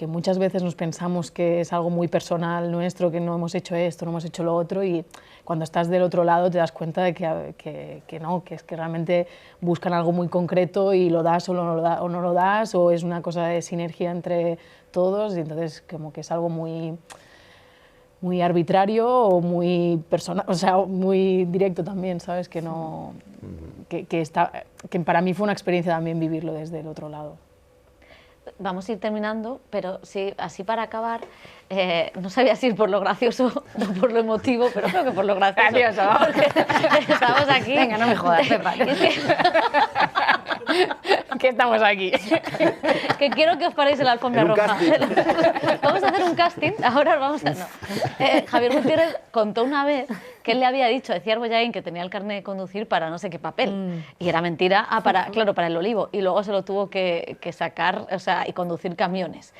muchas veces nos pensamos que es algo muy personal nuestro, que no hemos hecho esto, no hemos hecho lo otro, y cuando estás del otro lado te das cuenta de que no, que es que realmente buscan algo muy concreto y lo das o no lo das, o es una cosa de sinergia entre todos, y entonces como que es algo muy arbitrario o muy personal, o sea, muy directo también, ¿sabes? Que no, que para mí fue una experiencia también vivirlo desde el otro lado. Vamos a ir terminando, pero sí, así para acabar, no sabía si ir por lo gracioso o por lo emotivo, pero creo que por lo gracioso. Gracioso. Estamos aquí. Venga, no me jodas, Pepa. Que estamos aquí. Que quiero que os paréis en la alfombra roja. Vamos a hacer un casting, ahora vamos a... No. Javier Gutiérrez contó una vez que él le había dicho a Eciar Bollaín que tenía el carnet de conducir para no sé qué papel. Y era mentira, claro, para El Olivo. Y luego se lo tuvo que sacar, o sea, y conducir camiones.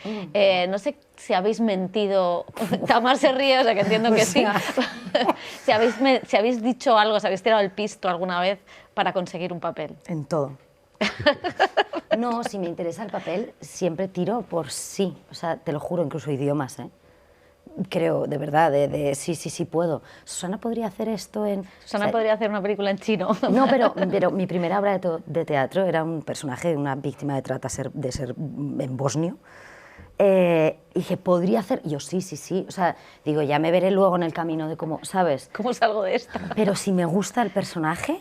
No sé si habéis mentido, Tamar se ríe, o sea que entiendo que sí. si habéis dicho algo, si habéis tirado el pisto alguna vez para conseguir un papel. En todo. No, si me interesa el papel, siempre tiro por sí. O sea, te lo juro, incluso idiomas, ¿eh? Creo, de verdad, sí puedo. Susana podría hacer esto en... Susana podría hacer una película en chino. No, pero mi primera obra de teatro era un personaje, una víctima de trata de ser en bosnio. Y dije, ¿podría hacer? Y yo, sí. O sea, digo, ya me veré luego en el camino de cómo, ¿sabes? ¿Cómo salgo de esta? Pero si me gusta el personaje,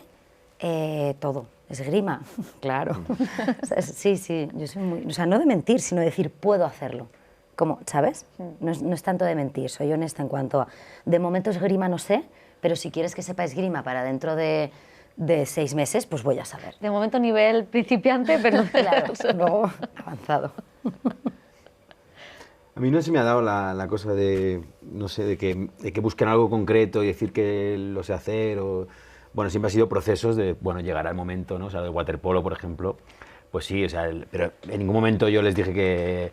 todo. Esgrima, claro. O sea, sí, yo soy muy... O sea, no de mentir, sino de decir, puedo hacerlo. Como, ¿sabes? No es tanto de mentir, soy honesta en cuanto a... De momento esgrima no sé, pero si quieres que sepa esgrima para dentro de 6 meses, pues voy a saber. De momento nivel principiante, pero claro, luego avanzado. A mí no se me ha dado la cosa de, no sé, de que busquen algo concreto y decir que lo sé hacer, o... Bueno, siempre ha sido procesos de, bueno, llegará el momento, ¿no? O sea, del waterpolo, por ejemplo, pues sí, o sea, pero en ningún momento yo les dije que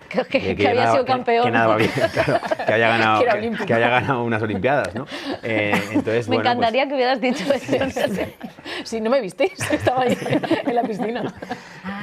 había sido campeón. Que nada va bien, claro, que haya ganado unas Olimpiadas, ¿no? Entonces, me bueno, encantaría pues, que hubieras dicho eso. Sí, no me visteis, estaba ahí en la piscina.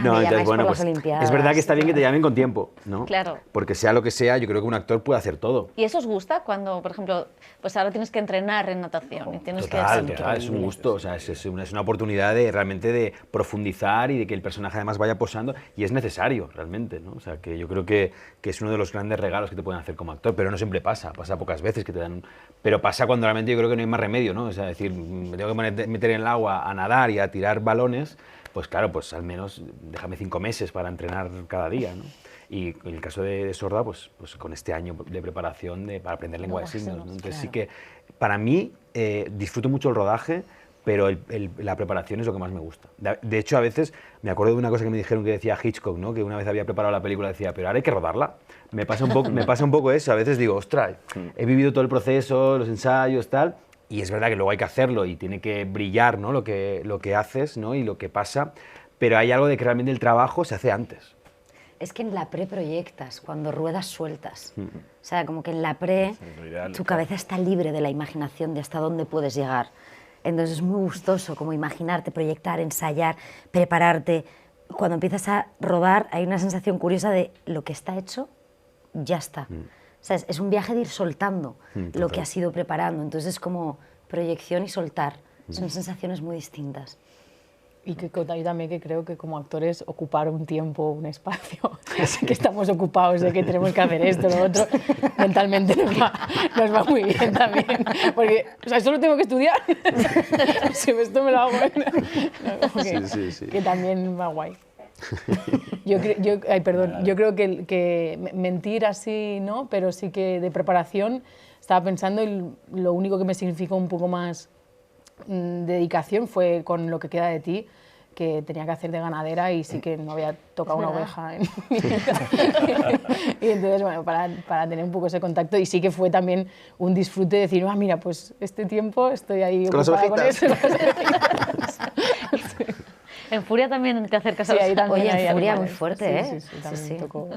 No, entonces, bueno, pues es verdad que está bien que te llamen con tiempo, ¿no? Claro. Porque sea lo que sea, yo creo que un actor puede hacer todo. ¿Y eso os gusta cuando, por ejemplo, pues ahora tienes que entrenar en natación y tienes Total, que... es un gusto, o sea, es una oportunidad de realmente de profundizar y de que el personaje además vaya posando, y es necesario realmente, ¿no? O sea, que yo creo que es uno de los grandes regalos que te pueden hacer como actor, pero no siempre pasa pocas veces que te dan, pero pasa cuando realmente yo creo que no hay más remedio, ¿no? O sea, decir, me tengo que meter en el agua a nadar y a tirar balones, pues claro, pues al menos déjame 5 meses para entrenar cada día, ¿no? Y en el caso de Sorda, pues con este año de preparación para aprender lengua de signos, ¿no? Entonces sí que para mí disfruto mucho el rodaje, pero la preparación es lo que más me gusta. De hecho, a veces me acuerdo de una cosa que me dijeron que decía Hitchcock, ¿no? Que una vez había preparado la película, decía, pero ahora hay que rodarla. Me pasa un poco eso, a veces digo, ostras, he vivido todo el proceso, los ensayos, tal, y es verdad que luego hay que hacerlo y tiene que brillar, ¿no? lo que haces, ¿no? Y lo que pasa, pero hay algo de que realmente el trabajo se hace antes. Es que en la pre proyectas, cuando ruedas sueltas. O sea, como que en la pre tu cabeza está libre de la imaginación de hasta dónde puedes llegar. Entonces es muy gustoso como imaginarte, proyectar, ensayar, prepararte, cuando empiezas a rodar hay una sensación curiosa de lo que está hecho, ya está. O sea, es un viaje de ir soltando lo que has ido preparando. Entonces es como proyección y soltar. Son sensaciones muy distintas. Y que yo también que creo que como actores ocupar un tiempo, un espacio, sé que estamos ocupados, sé que tenemos que hacer esto, lo otro, mentalmente nos va muy bien también, porque o sea, solo tengo que estudiar, si esto me lo hago, que también va guay. Yo creo que mentir así no, pero sí que de preparación estaba pensando y lo único que me significó un poco más dedicación fue con Lo que queda de ti, que tenía que hacer de ganadera y sí que no había tocado una oveja en mi vida. Y entonces, bueno, para tener un poco ese contacto, y sí que fue también un disfrute decir, mira, pues este tiempo estoy ahí ocupada con eso. En Furia también te acercas a los... Oye, en Furia muy fuerte, ¿eh? Sí, también tocó.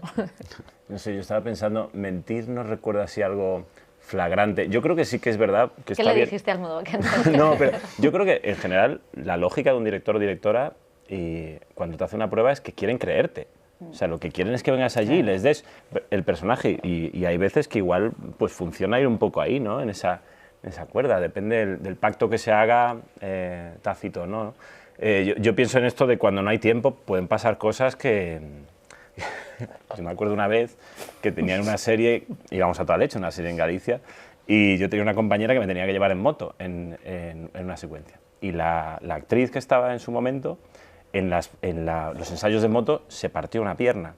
No sé, yo estaba pensando, mentir no recuerdo así algo flagrante. Yo creo que sí que es verdad que está bien. ¿Qué le dijiste al modo? No, pero yo creo que en general la lógica de un director o directora y cuando te hace una prueba es que quieren creerte. O sea, lo que quieren es que vengas allí y les des el personaje y hay veces que igual pues funciona ir un poco ahí, ¿no? En esa cuerda, depende del pacto que se haga tácito, ¿no? Yo pienso en esto de cuando no hay tiempo pueden pasar cosas que... Yo me acuerdo una vez que tenían una serie, íbamos a toda leche, una serie en Galicia, y yo tenía una compañera que me tenía que llevar en moto en una secuencia. Y la actriz que estaba en su momento, en los ensayos de moto, se partió una pierna.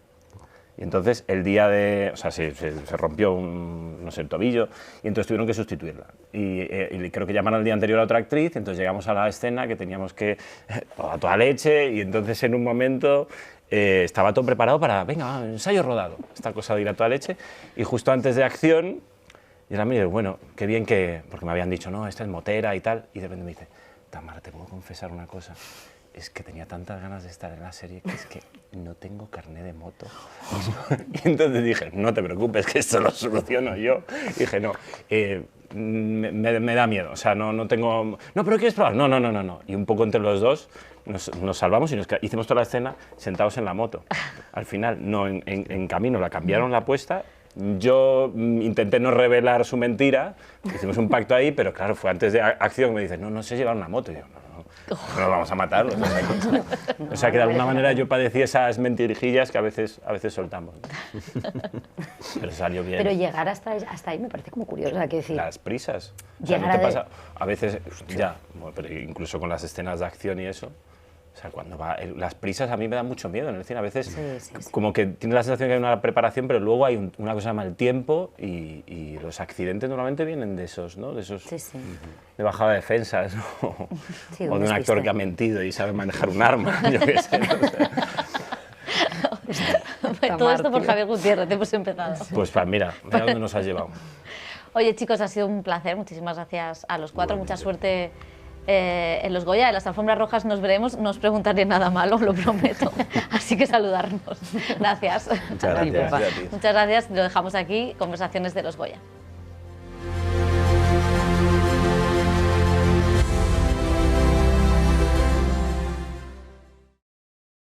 Y entonces el día de... O sea, se rompió no sé, el tobillo, y entonces tuvieron que sustituirla. Y creo que llamaron el día anterior a otra actriz, entonces llegamos a la escena que teníamos que... a toda leche, y entonces en un momento... estaba todo preparado para, venga, ensayo rodado, esta cosa de ir a toda leche, y justo antes de acción, yo la miro y digo, bueno, qué bien que, porque me habían dicho, no, esta es motera y tal, y de repente me dice, Tamara, te puedo confesar una cosa, es que tenía tantas ganas de estar en la serie que es que no tengo carné de moto. Y entonces dije, no te preocupes, que esto lo soluciono yo. Y dije, no, me da miedo, o sea, no tengo... No, pero ¿quieres probar? No. Y un poco entre los dos nos salvamos y hicimos toda la escena sentados en la moto. Al final, no, en camino, la cambiaron la apuesta. Yo intenté no revelar su mentira, hicimos un pacto ahí, pero claro, fue antes de acción, me dice, no sé llevar una moto. Y yo, no nos vamos a matar. O sea, que de alguna manera yo padecí esas mentirijillas que a veces soltamos. Pero salió bien. Pero llegar hasta ahí me parece como curioso. O sea, decir, las prisas. O sea, ¿no te pasa? A veces, ya, pero incluso con las escenas de acción y eso. O sea, cuando las prisas a mí me dan mucho miedo en el cine. A veces como que tienes la sensación que hay una preparación, pero luego hay una cosa que se llama el tiempo y los accidentes normalmente vienen de esos, ¿no? De esos de bajada de defensas, ¿no? O de un actor que ha mentido y sabe manejar un arma, yo qué sé. Todo esto por Javier Gutiérrez, hemos empezado. Pues mira dónde nos has llevado. Oye, chicos, ha sido un placer. Muchísimas gracias a los cuatro. Mucha suerte en los Goya. En las alfombras rojas nos veremos. No os preguntaré nada malo, lo prometo. Así que saludarnos. Gracias. Muchas gracias. Muchas gracias. Lo dejamos aquí. Conversaciones de los Goya.